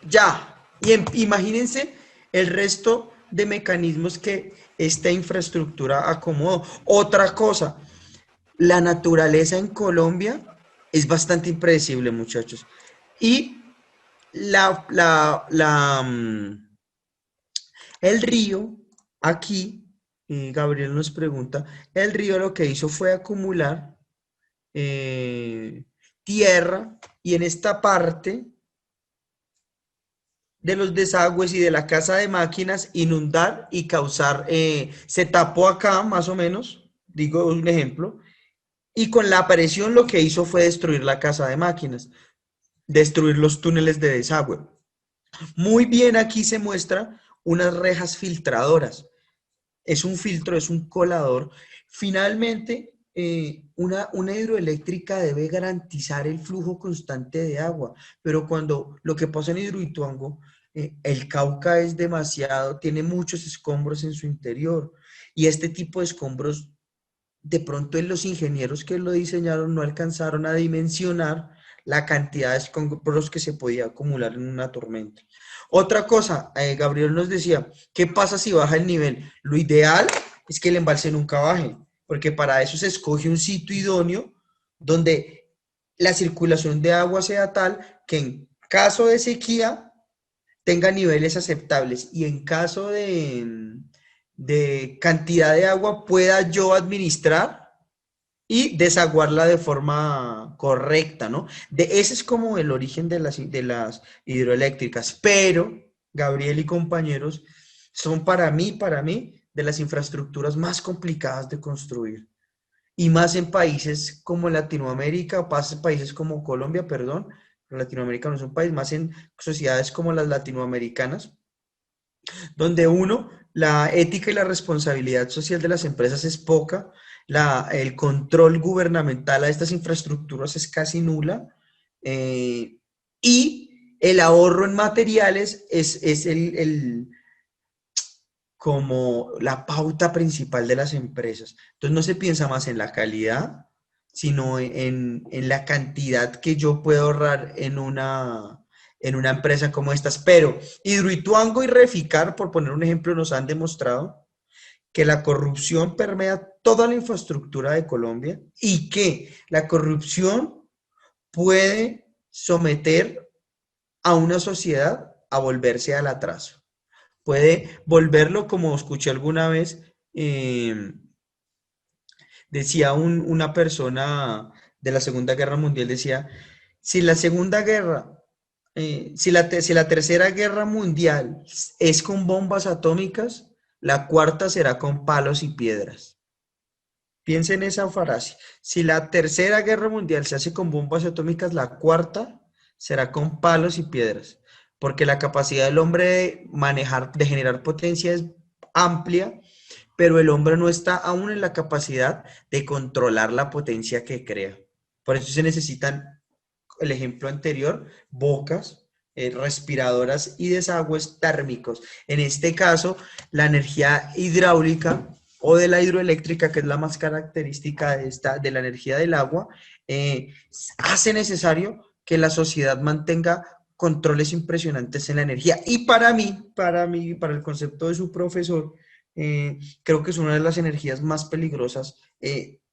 Ya. Y imagínense el resto de mecanismos que esta infraestructura acomodó. Otra cosa, la naturaleza en Colombia es bastante impredecible, muchachos. Y la, la, la, el río, aquí, Gabriel nos pregunta, el río lo que hizo fue acumular tierra y en esta parte de los desagües y de la casa de máquinas inundar y causar, se tapó acá más o menos, digo un ejemplo, y con la presión lo que hizo fue destruir la casa de máquinas, destruir los túneles de desagüe. Muy bien, aquí se muestra unas rejas filtradoras. Es un filtro, es un colador. Finalmente, una hidroeléctrica debe garantizar el flujo constante de agua, pero cuando lo que pasa en Hidroituango, el Cauca es demasiado, tiene muchos escombros en su interior y este tipo de escombros, de pronto los ingenieros que lo diseñaron no alcanzaron a dimensionar la cantidad de escombros que se podía acumular en una tormenta. Otra cosa, Gabriel nos decía, ¿qué pasa si baja el nivel? Lo ideal es que el embalse nunca baje, porque para eso se escoge un sitio idóneo donde la circulación de agua sea tal que en caso de sequía tenga niveles aceptables y en caso de cantidad de agua pueda yo administrar y desaguarla de forma correcta, ¿no? Ese es como el origen de las hidroeléctricas, pero Gabriel y compañeros son para mí, de las infraestructuras más complicadas de construir. Y más en países como Latinoamérica, países como Colombia, perdón, Latinoamérica no es un país, más en sociedades como las latinoamericanas, donde la ética y la responsabilidad social de las empresas es poca, el control gubernamental a estas infraestructuras es casi nula, y el ahorro en materiales es como la pauta principal de las empresas. Entonces no se piensa más en la calidad, sino en la cantidad que yo puedo ahorrar en una empresa como estas. Pero Hidroituango y Reficar, por poner un ejemplo, nos han demostrado que la corrupción permea toda la infraestructura de Colombia y que la corrupción puede someter a una sociedad a volverse al atraso. Puede volverlo, como escuché alguna vez, decía una persona de la Segunda Guerra Mundial, decía, si la Segunda Guerra, si la Tercera Guerra Mundial es con bombas atómicas, la cuarta será con palos y piedras. Piensen en esa frase. Si la Tercera Guerra Mundial se hace con bombas atómicas, la cuarta será con palos y piedras, porque la capacidad del hombre de manejar, de generar potencia es amplia, pero el hombre no está aún en la capacidad de controlar la potencia que crea. Por eso se necesitan, el ejemplo anterior, bocas, respiradoras y desagües térmicos. En este caso, la energía hidráulica o de la hidroeléctrica, que es la más característica de la energía del agua, hace necesario que la sociedad mantenga controles impresionantes en la energía. Y para el concepto de su profesor, creo que es una de las energías más peligrosas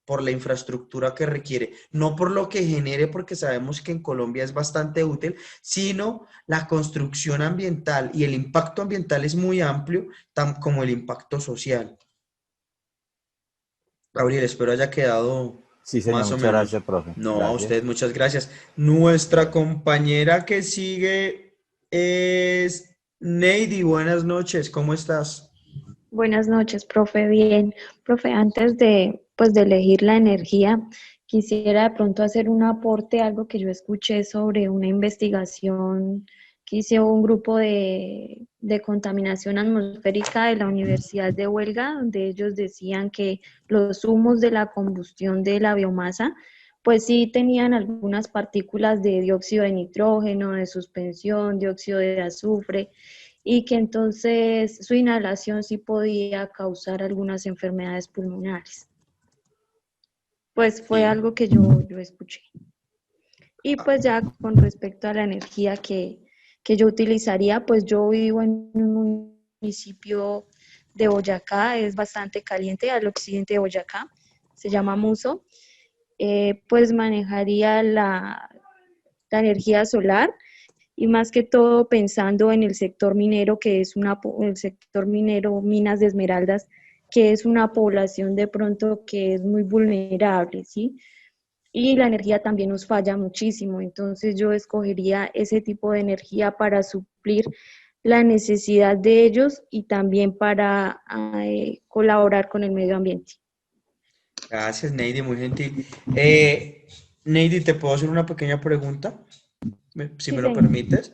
por la infraestructura que requiere, no por lo que genere, porque sabemos que en Colombia es bastante útil, sino la construcción ambiental y el impacto ambiental es muy amplio, como el impacto social. Gabriel, espero haya quedado Sí, señor, más o muchas menos. gracias, profe. No, a Gracias. usted muchas gracias. Nuestra compañera que sigue es Neidy, buenas noches, ¿cómo estás? Buenas noches, profe. Bien, profe, antes de, pues, de elegir la energía, quisiera de pronto hacer un aporte, algo que yo escuché sobre una investigación que hizo un grupo de contaminación atmosférica de la Universidad de Huelga, donde ellos decían que los humos de la combustión de la biomasa, pues sí tenían algunas partículas de dióxido de nitrógeno, de suspensión, dióxido de azufre, y que entonces su inhalación sí podía causar algunas enfermedades pulmonares. Pues fue Sí. algo que yo escuché. Y pues ya con respecto a la energía que yo utilizaría, pues yo vivo en un municipio de Boyacá, es bastante caliente, al occidente de Boyacá, se llama Muso. Pues manejaría la energía solar y más que todo pensando en el sector minero, que es el sector minero, minas de esmeraldas, que es una población de pronto que es muy vulnerable, ¿sí? Y la energía también nos falla muchísimo, entonces yo escogería ese tipo de energía para suplir la necesidad de ellos y también para colaborar con el medio ambiente. Gracias, Neidy, muy gentil. Neidy, ¿te puedo hacer una pequeña pregunta? Si Sí, me lo señor. permites.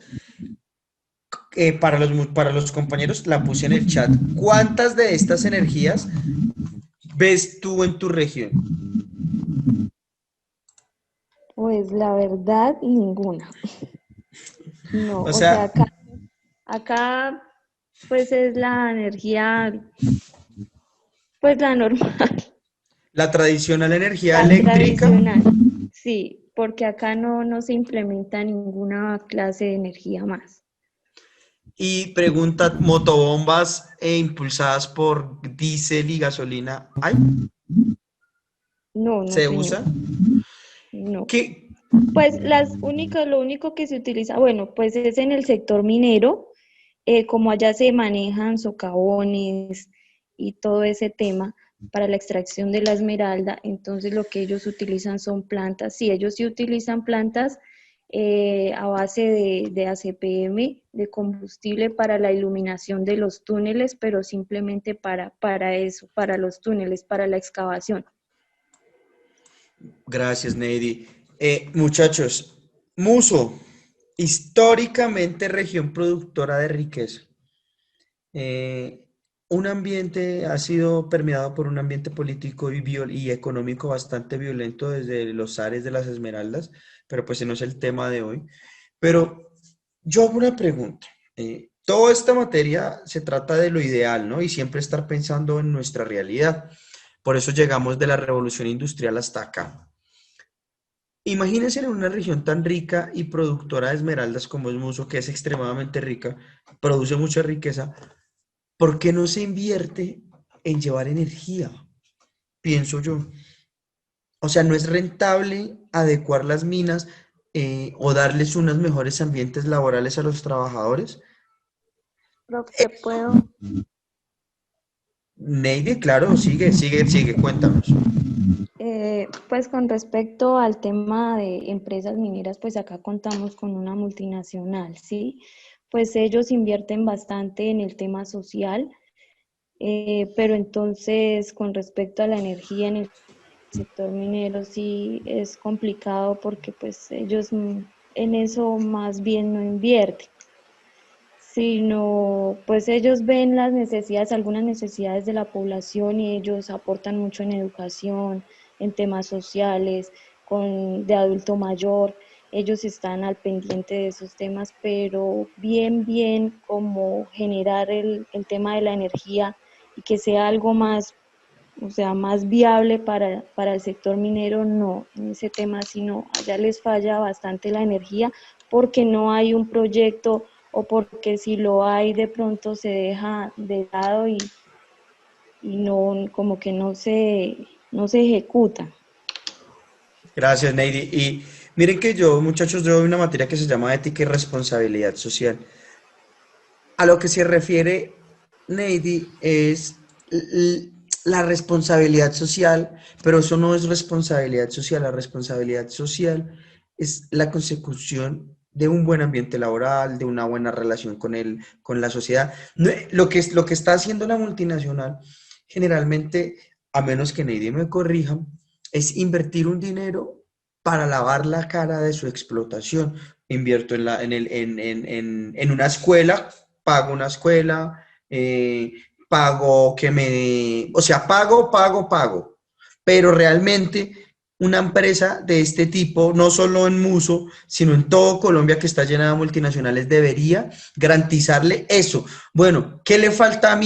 Para los compañeros, la puse en el chat. ¿Cuántas de estas energías ves tú en tu región? Pues la verdad, ninguna. No, O o sea, sea, acá pues es la energía, pues la normal, la tradicional energía la eléctrica. tradicional, sí, porque acá no se implementa ninguna clase de energía más. Y pregunta, ¿motobombas impulsadas por diésel y gasolina hay? No, no, ¿Se señor, usa? no. ¿Qué? Pues lo único que se utiliza, bueno, pues es en el sector minero, como allá se manejan socavones y todo ese tema para la extracción de la esmeralda, entonces lo que ellos utilizan son plantas. Sí, ellos sí utilizan plantas a base de ACPM, de combustible para la iluminación de los túneles, pero simplemente para eso, para los túneles, para la excavación. Gracias, Neidy. Muchachos, Muso, históricamente región productora de riqueza. Eh, un ambiente ha sido permeado por un ambiente político y económico bastante violento desde los ares de las Esmeraldas, pero pues ese no es el tema de hoy. Pero yo hago una pregunta. Toda esta materia se trata de lo ideal, ¿no? Y siempre estar pensando en nuestra realidad. Por eso llegamos de la revolución industrial hasta acá. Imagínense en una región tan rica y productora de esmeraldas como es Muso, que es extremadamente rica, produce mucha riqueza. ¿Por qué no se invierte en llevar energía? Pienso yo. O sea, no es rentable adecuar las minas o darles unos mejores ambientes laborales a los trabajadores. Profe, ¿puedo? Neidy, claro, sigue, cuéntanos. Pues con respecto al tema de empresas mineras, pues acá contamos con una multinacional, ¿sí? Pues ellos invierten bastante en el tema social, pero entonces con respecto a la energía en el sector minero sí es complicado porque pues ellos en eso más bien no invierten, sino pues ellos ven las necesidades, algunas necesidades de la población y ellos aportan mucho en educación, en temas sociales, de adulto mayor, ellos están al pendiente de esos temas, pero bien como generar el tema de la energía y que sea algo más, o sea, más viable para el sector minero, no, en ese tema sí no, allá les falla bastante la energía porque no hay un proyecto o porque si lo hay de pronto se deja de lado y no, como que no se ejecuta. Gracias, Neidy. Y miren que yo, muchachos, yo doy una materia que se llama ética y responsabilidad social. A lo que se refiere Neidy es la responsabilidad social, pero eso no es responsabilidad social. La responsabilidad social es la consecución de un buen ambiente laboral, de una buena relación con la sociedad. Lo que está haciendo la multinacional, generalmente, a menos que nadie me corrija, es invertir un dinero para lavar la cara de su explotación. Invierto en una escuela, pago una escuela, pago que me, o sea, pago, pero realmente una empresa de este tipo, no solo en Muso, sino en todo Colombia que está llena de multinacionales, debería garantizarle eso. Bueno, ¿qué le falta a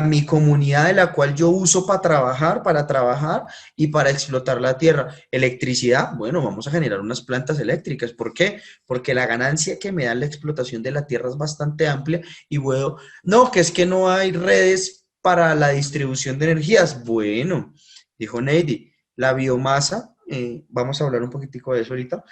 mi comunidad de la cual yo uso para trabajar y para explotar la tierra? Electricidad, bueno, vamos a generar unas plantas eléctricas. ¿Por qué? Porque la ganancia que me da la explotación de la tierra es bastante amplia y bueno, no, que es que no hay redes para la distribución de energías. Bueno, dijo Neidy, la biomasa, vamos a hablar un poquitico de eso ahorita,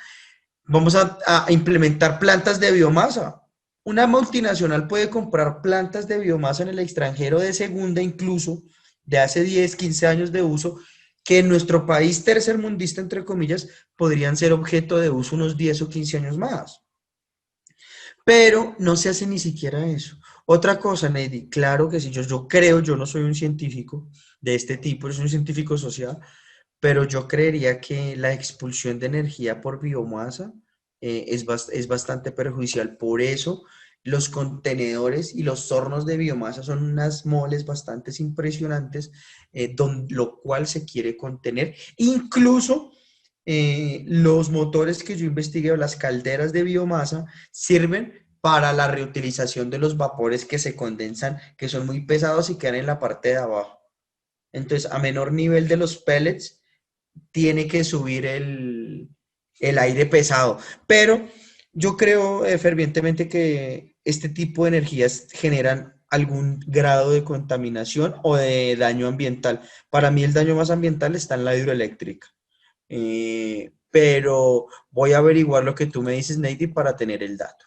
vamos a implementar plantas de biomasa. Una multinacional puede comprar plantas de biomasa en el extranjero de segunda, incluso de hace 10, 15 años de uso, que en nuestro país tercermundista, entre comillas, podrían ser objeto de uso unos 10 o 15 años más. Pero no se hace ni siquiera eso. Otra cosa, Neidy, claro que sí, yo creo, yo no soy un científico de este tipo, yo soy un científico social, pero yo creería que la expulsión de energía por biomasa es bastante perjudicial. Por eso los contenedores y los hornos de biomasa son unas moles bastante impresionantes, lo cual se quiere contener. Incluso los motores que yo investigué, o las calderas de biomasa, sirven para la reutilización de los vapores que se condensan, que son muy pesados y quedan en la parte de abajo. Entonces, a menor nivel de los pellets, tiene que subir el aire pesado. Pero yo creo fervientemente que este tipo de energías generan algún grado de contaminación o de daño ambiental. Para mí el daño más ambiental está en la hidroeléctrica. Pero voy a averiguar lo que tú me dices, Neidy, para tener el dato.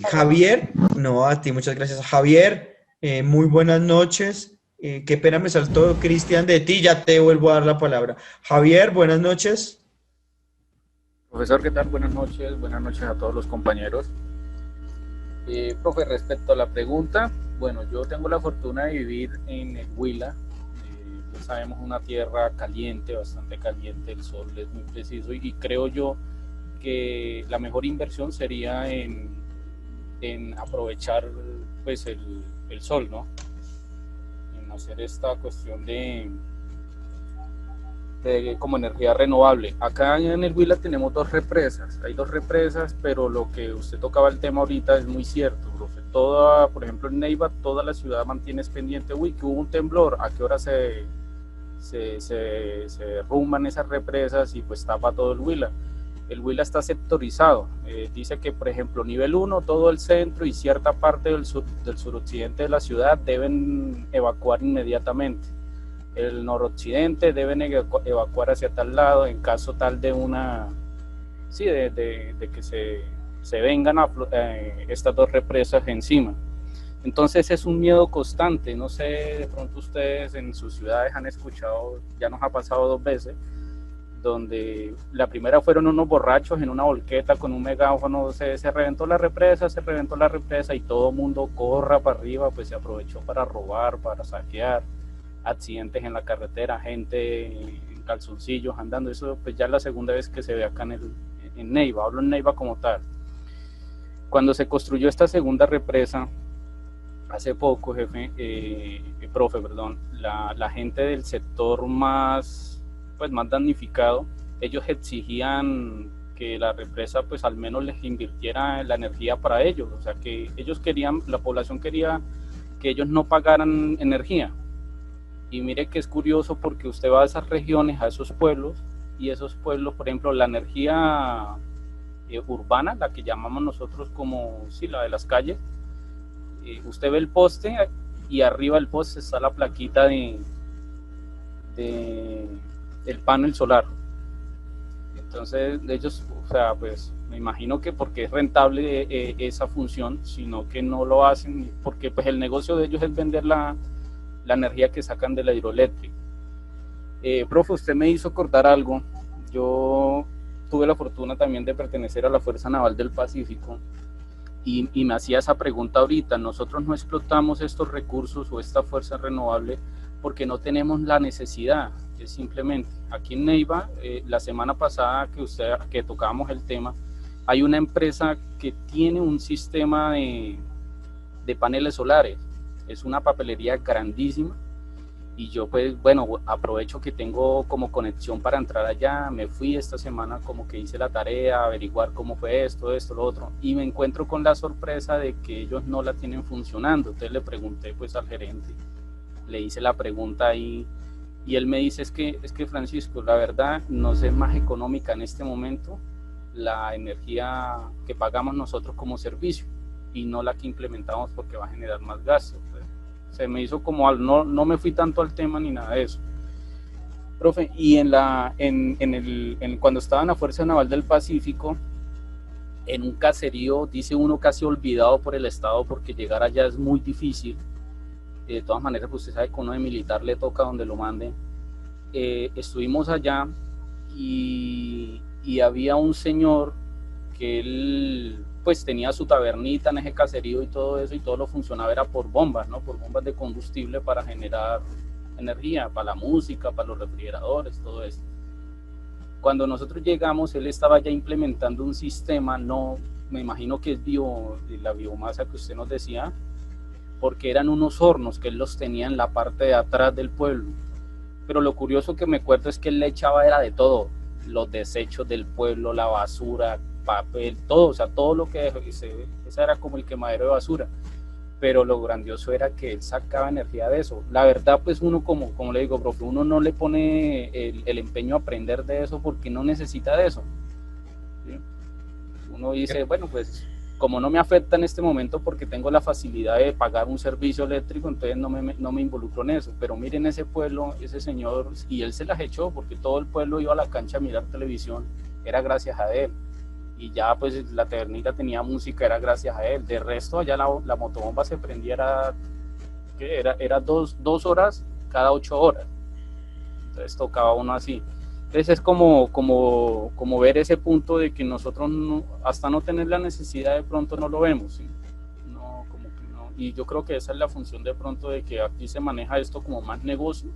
Javier, no, a ti muchas gracias. Javier, muy buenas noches. Qué pena me saltó Cristian de ti, ya te vuelvo a dar la palabra. Javier, buenas noches. Profesor, ¿qué tal? Buenas noches a todos los compañeros. Profe, respecto a la pregunta, bueno, yo tengo la fortuna de vivir en el Huila. Ya sabemos, una tierra caliente, bastante caliente, el sol es muy preciso y creo yo que la mejor inversión sería en aprovechar pues el sol, ¿no? En hacer esta cuestión de como energía renovable. Acá en el Huila tenemos hay dos represas, pero lo que usted tocaba el tema ahorita es muy cierto, profe. Por ejemplo en Neiva, toda la ciudad mantiene pendiente, que hubo un temblor, a qué hora se derrumban esas represas y pues tapa todo el Huila. El Huila está sectorizado, dice que por ejemplo nivel 1, todo el centro y cierta parte del suroccidente de la ciudad deben evacuar inmediatamente. El noroccidente deben evacuar hacia tal lado en caso tal de de que se vengan estas dos represas encima. Entonces es un miedo constante. No sé, de pronto ustedes en sus ciudades han escuchado, ya nos ha pasado 2 veces, donde la primera fueron unos borrachos en una volqueta con un megáfono, se reventó la represa y todo el mundo corra para arriba, pues se aprovechó para robar, para saquear, accidentes en la carretera, gente en calzoncillos andando. Eso pues ya es la segunda vez que se ve acá en Neiva, hablo en Neiva como tal. Cuando se construyó esta segunda represa, hace poco, profe, la gente del sector más damnificado, ellos exigían que la represa pues al menos les invirtiera la energía para ellos, o sea que ellos querían, la población quería que ellos no pagaran energía. Y mire que es curioso porque usted va a esas regiones, a esos pueblos, y esos pueblos, por ejemplo, la energía urbana, la que llamamos nosotros como, sí, la de las calles, usted ve el poste y arriba del poste está la plaquita del panel solar. Entonces ellos, o sea, pues me imagino que porque es rentable esa función, sino que no lo hacen porque pues el negocio de ellos es vender la energía que sacan de la hidroeléctrica. Profe, usted me hizo acordar algo. Yo tuve la fortuna también de pertenecer a la Fuerza Naval del Pacífico y me hacía esa pregunta ahorita. Nosotros no explotamos estos recursos o esta fuerza renovable porque no tenemos la necesidad. Es simplemente, aquí en Neiva, la semana pasada que tocábamos el tema, hay una empresa que tiene un sistema de paneles solares. Es una papelería grandísima. Y yo pues, bueno, aprovecho que tengo como conexión para entrar allá. Me fui esta semana, como que hice la tarea, averiguar cómo fue esto, lo otro. Y me encuentro con la sorpresa de que ellos no la tienen funcionando. Entonces le pregunté pues al gerente, le hice la pregunta ahí. Y él me dice, es que Francisco, la verdad nos es más económica en este momento la energía que pagamos nosotros como servicio y no la que implementamos porque va a generar más gastos. Se me hizo como no me fui tanto al tema ni nada de eso. Profe, y cuando estaba en la Fuerza Naval del Pacífico, en un caserío, dice uno casi olvidado por el Estado porque llegar allá es muy difícil. De todas maneras, pues usted sabe que uno de militar le toca donde lo manden. Estuvimos allá y había un señor que él pues tenía su tabernita en ese caserío y todo eso, y todo lo funcionaba era por bombas, ¿no? Por bombas de combustible para generar energía, para la música, para los refrigeradores, todo eso. Cuando nosotros llegamos, él estaba ya implementando un sistema, no, me imagino que es la biomasa que usted nos decía, porque eran unos hornos que él los tenía en la parte de atrás del pueblo. Pero lo curioso que me acuerdo es que él le echaba era de todo, los desechos del pueblo, la basura, papel, todo, o sea, todo lo que esa era como el quemadero de basura. Pero lo grandioso era que él sacaba energía de eso. La verdad, pues uno, como le digo, profe, uno no le pone el empeño a aprender de eso porque no necesita de eso, ¿sí? Uno dice, bueno, pues como no me afecta en este momento porque tengo la facilidad de pagar un servicio eléctrico, entonces no me involucro en eso. Pero miren ese pueblo, ese señor, y él se las echó porque todo el pueblo iba a la cancha a mirar televisión, era gracias a él. Y ya pues la tabernita tenía música, era gracias a él. De resto allá la motobomba se prendía, era 2 horas cada 8 horas. Entonces tocaba uno así. Entonces es como ver ese punto de que nosotros hasta no tener la necesidad de pronto no lo vemos, ¿sí? No, como que no. Y yo creo que esa es la función de pronto de que aquí se maneja esto como más negocio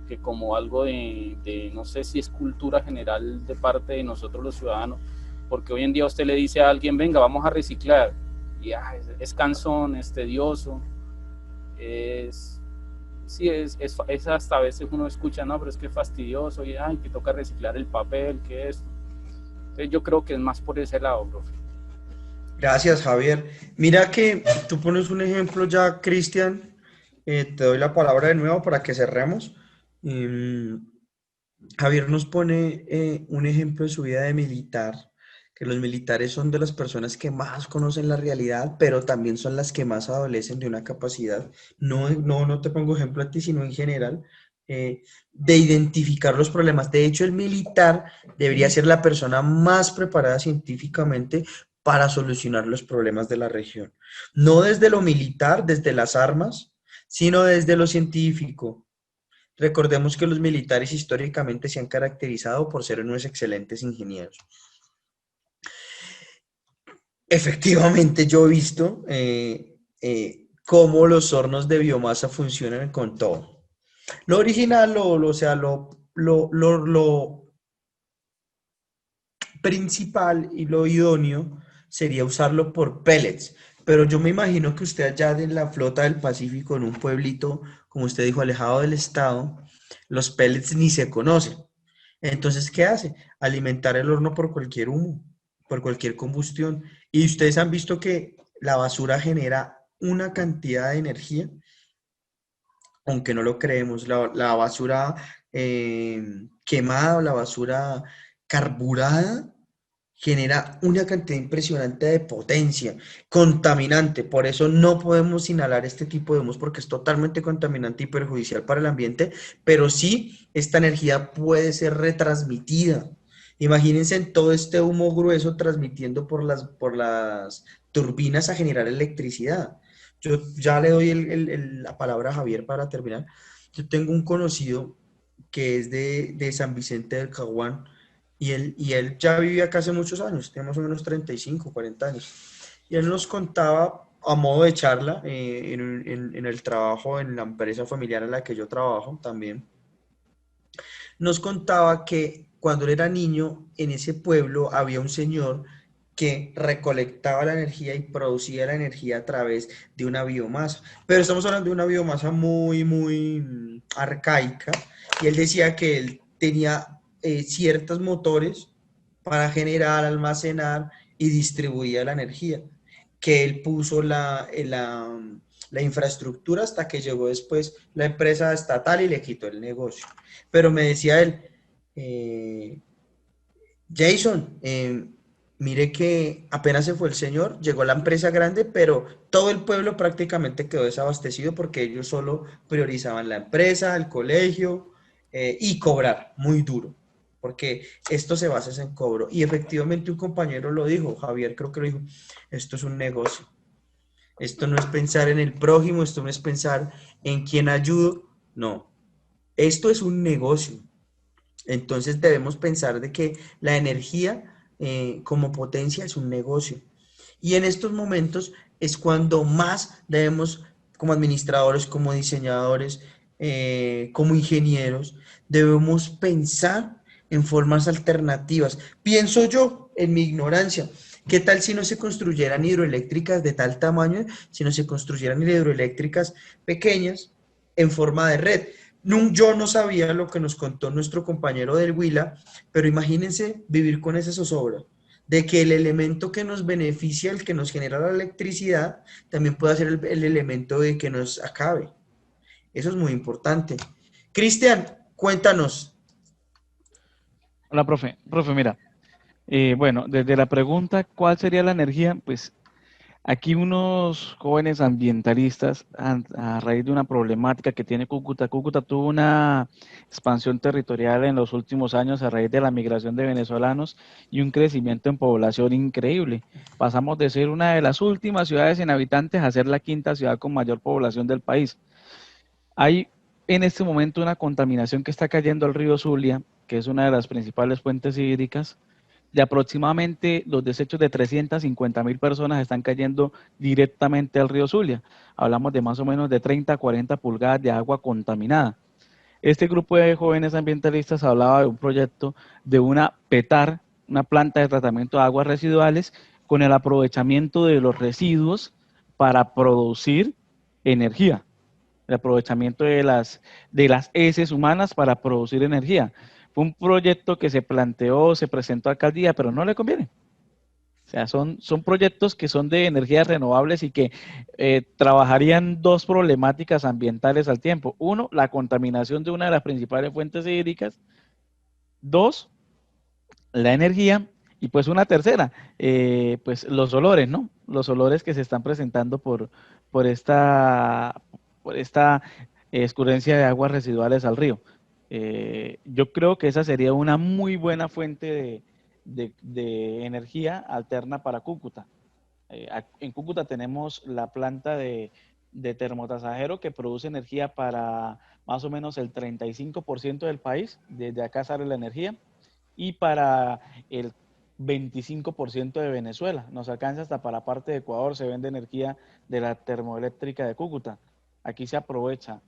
que como algo de no sé si es cultura general de parte de nosotros los ciudadanos, porque hoy en día usted le dice a alguien, venga, vamos a reciclar, y es cansón, es tedioso, sí, es hasta a veces uno escucha, no, pero es que es fastidioso, y que toca reciclar el papel, que es. Entonces yo creo que es más por ese lado, profe. Gracias, Javier. Mira que tú pones un ejemplo ya, Cristian. Te doy la palabra de nuevo para que cerremos. Javier nos pone un ejemplo de su vida de militar, que los militares son de las personas que más conocen la realidad, pero también son las que más adolecen de una capacidad, no te pongo ejemplo a ti, sino en general, de identificar los problemas. De hecho, el militar debería ser la persona más preparada científicamente para solucionar los problemas de la región. No desde lo militar, desde las armas, sino desde lo científico. Recordemos que los militares históricamente se han caracterizado por ser unos excelentes ingenieros. Efectivamente, yo he visto cómo los hornos de biomasa funcionan con todo. Lo original, lo principal y lo idóneo sería usarlo por pellets. Pero yo me imagino que usted allá en la flota del Pacífico, en un pueblito, como usted dijo, alejado del estado, los pellets ni se conocen. Entonces, ¿qué hace? Alimentar el horno por cualquier humo, por cualquier combustión. Y ustedes han visto que la basura genera una cantidad de energía, aunque no lo creemos. La basura quemada o la basura carburada genera una cantidad impresionante de potencia, contaminante. Por eso no podemos inhalar este tipo de humos porque es totalmente contaminante y perjudicial para el ambiente, pero sí esta energía puede ser retransmitida. Imagínense en todo este humo grueso transmitiendo por las turbinas a generar electricidad. Yo ya le doy la palabra a Javier para terminar. Yo tengo un conocido que es de San Vicente del Caguán, y él ya vivía acá hace muchos años, tiene más o menos 35, 40 años. Y él nos contaba a modo de charla en el trabajo, en la empresa familiar en la que yo trabajo también, nos contaba que cuando él era niño, en ese pueblo había un señor que recolectaba la energía y producía la energía a través de una biomasa. Pero estamos hablando de una biomasa muy, muy arcaica. Y él decía que él tenía ciertos motores para generar, almacenar y distribuía la energía. Que él puso la infraestructura hasta que llegó después la empresa estatal y le quitó el negocio. Pero me decía él, eh, Jason, mire que apenas se fue el señor, llegó la empresa grande, pero todo el pueblo prácticamente quedó desabastecido porque ellos solo priorizaban la empresa, el colegio y cobrar muy duro, porque esto se basa en cobro. Y efectivamente un compañero lo dijo, Javier creo que lo dijo, esto es un negocio. Esto no es pensar en el prójimo, esto no es pensar en quién ayudo, no, esto es un negocio. Entonces debemos pensar de que la energía como potencia es un negocio. Y en estos momentos es cuando más debemos, como administradores, como diseñadores, como ingenieros, debemos pensar en formas alternativas. Pienso yo, en mi ignorancia, ¿qué tal si no se construyeran hidroeléctricas de tal tamaño, si no se construyeran hidroeléctricas pequeñas en forma de red? Yo no sabía lo que nos contó nuestro compañero del Huila, pero imagínense vivir con esa zozobra, de que el elemento que nos beneficia, el que nos genera la electricidad, también pueda ser el elemento de que nos acabe. Eso es muy importante. Cristian, cuéntanos. Hola, profe. Profe, mira, bueno, desde la pregunta, ¿cuál sería la energía? Pues aquí unos jóvenes ambientalistas, a raíz de una problemática que tiene Cúcuta, Cúcuta tuvo una expansión territorial en los últimos años a raíz de la migración de venezolanos y un crecimiento en población increíble. Pasamos de ser una de las últimas ciudades sin habitantes a ser la quinta ciudad con mayor población del país. Hay en este momento una contaminación que está cayendo al río Zulia, que es una de las principales fuentes hídricas, de aproximadamente los desechos de 350.000 personas están cayendo directamente al río Zulia. Hablamos de más o menos de 30 a 40 pulgadas de agua contaminada. Este grupo de jóvenes ambientalistas hablaba de un proyecto de una PETAR, una planta de tratamiento de aguas residuales, con el aprovechamiento de los residuos para producir energía, el aprovechamiento de las heces humanas para producir energía. Fue un proyecto que se planteó, se presentó a alcaldía, pero no le conviene. O sea, son proyectos que son de energías renovables y que trabajarían dos problemáticas ambientales al tiempo. Uno, la contaminación de una de las principales fuentes hídricas. Dos, la energía. Y pues una tercera, pues los olores, ¿no? Los olores que se están presentando por esta escurrencia de aguas residuales al río. Yo creo que esa sería una muy buena fuente de energía alterna para Cúcuta. En Cúcuta tenemos la planta de termotasajero que produce energía para más o menos el 35% del país, desde acá sale la energía, y para el 25% de Venezuela. Nos alcanza hasta para parte de Ecuador, se vende energía de la termoeléctrica de Cúcuta. Aquí se aprovecha.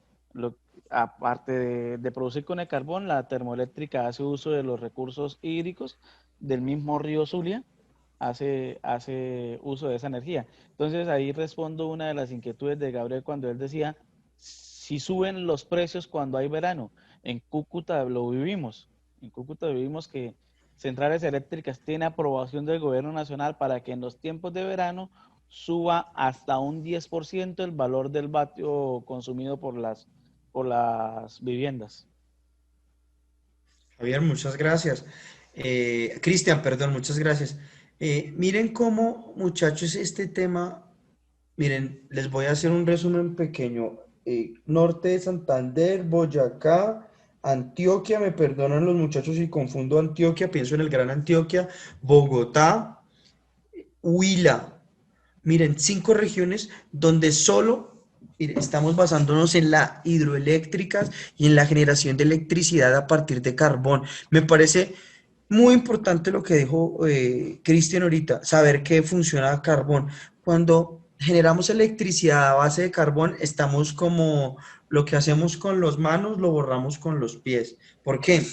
Aparte de producir con el carbón, la termoeléctrica hace uso de los recursos hídricos del mismo río Zulia, hace uso de esa energía. Entonces ahí respondo una de las inquietudes de Gabriel cuando él decía, si suben los precios cuando hay verano. En Cúcuta lo vivimos. En Cúcuta vivimos que Centrales Eléctricas tiene aprobación del gobierno nacional para que en los tiempos de verano suba hasta un 10% el valor del vatio consumido por las viviendas. Javier, muchas gracias. Cristian, perdón, muchas gracias. Miren cómo, muchachos, este tema, miren, les voy a hacer un resumen pequeño. Norte de Santander, Boyacá, Antioquia, me perdonan los muchachos si confundo Antioquia, pienso en el Gran Antioquia, Bogotá, Huila. Miren, 5 regiones donde solo estamos basándonos en las hidroeléctricas y en la generación de electricidad a partir de carbón. Me parece Muy importante lo que dijo Cristian ahorita, saber que funciona carbón. Cuando generamos electricidad a base de carbón, estamos como lo que hacemos con las manos, lo borramos con los pies. ¿Por qué?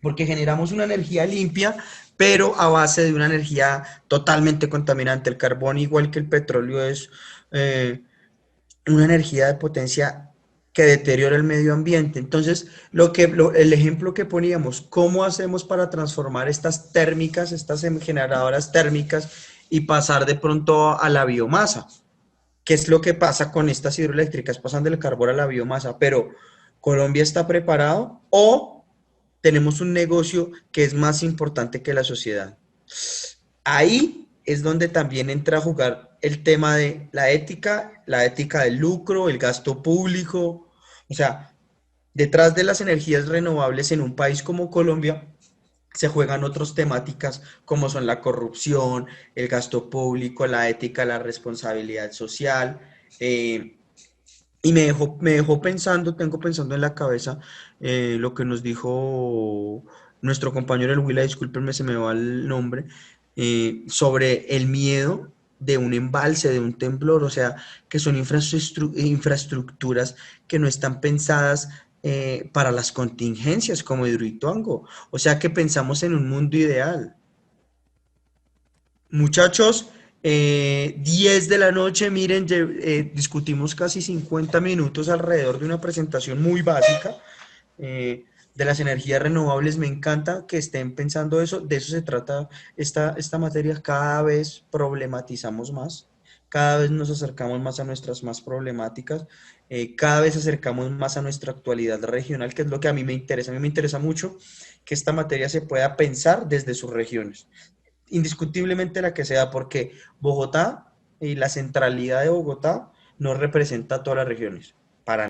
Porque generamos una energía limpia, pero a base de una energía totalmente contaminante. El carbón, igual que el petróleo, es una energía de potencia que deteriora el medio ambiente. Entonces, el ejemplo que poníamos, ¿cómo hacemos para transformar estas térmicas, estas generadoras térmicas y pasar de pronto a la biomasa? ¿Qué es lo que pasa con estas hidroeléctricas? Pasan del carbón a la biomasa, pero ¿Colombia está preparado o tenemos un negocio que es más importante que la sociedad? Ahí es donde también entra a jugar el tema de la ética del lucro, el gasto público. O sea, detrás de las energías renovables en un país como Colombia se juegan otras temáticas como son la corrupción, el gasto público, la ética, la responsabilidad social. Y me dejó pensando, tengo pensando en la cabeza lo que nos dijo nuestro compañero el Huila, discúlpenme, se me va el nombre, sobre el miedo de un embalse, de un temblor, o sea, que son infraestructuras que no están pensadas para las contingencias como Hidroituango, o sea, que pensamos en un mundo ideal. Muchachos, 10 de la noche, miren, discutimos casi 50 minutos alrededor de una presentación muy básica de las energías renovables. Me encanta que estén pensando eso, de eso se trata esta materia. Cada vez problematizamos más, cada vez nos acercamos más a nuestras más problemáticas, cada vez acercamos más a nuestra actualidad regional, que es lo que a mí me interesa. A mí me interesa mucho que esta materia se pueda pensar desde sus regiones, indiscutiblemente la que sea, porque Bogotá y la centralidad de Bogotá no representa a todas las regiones.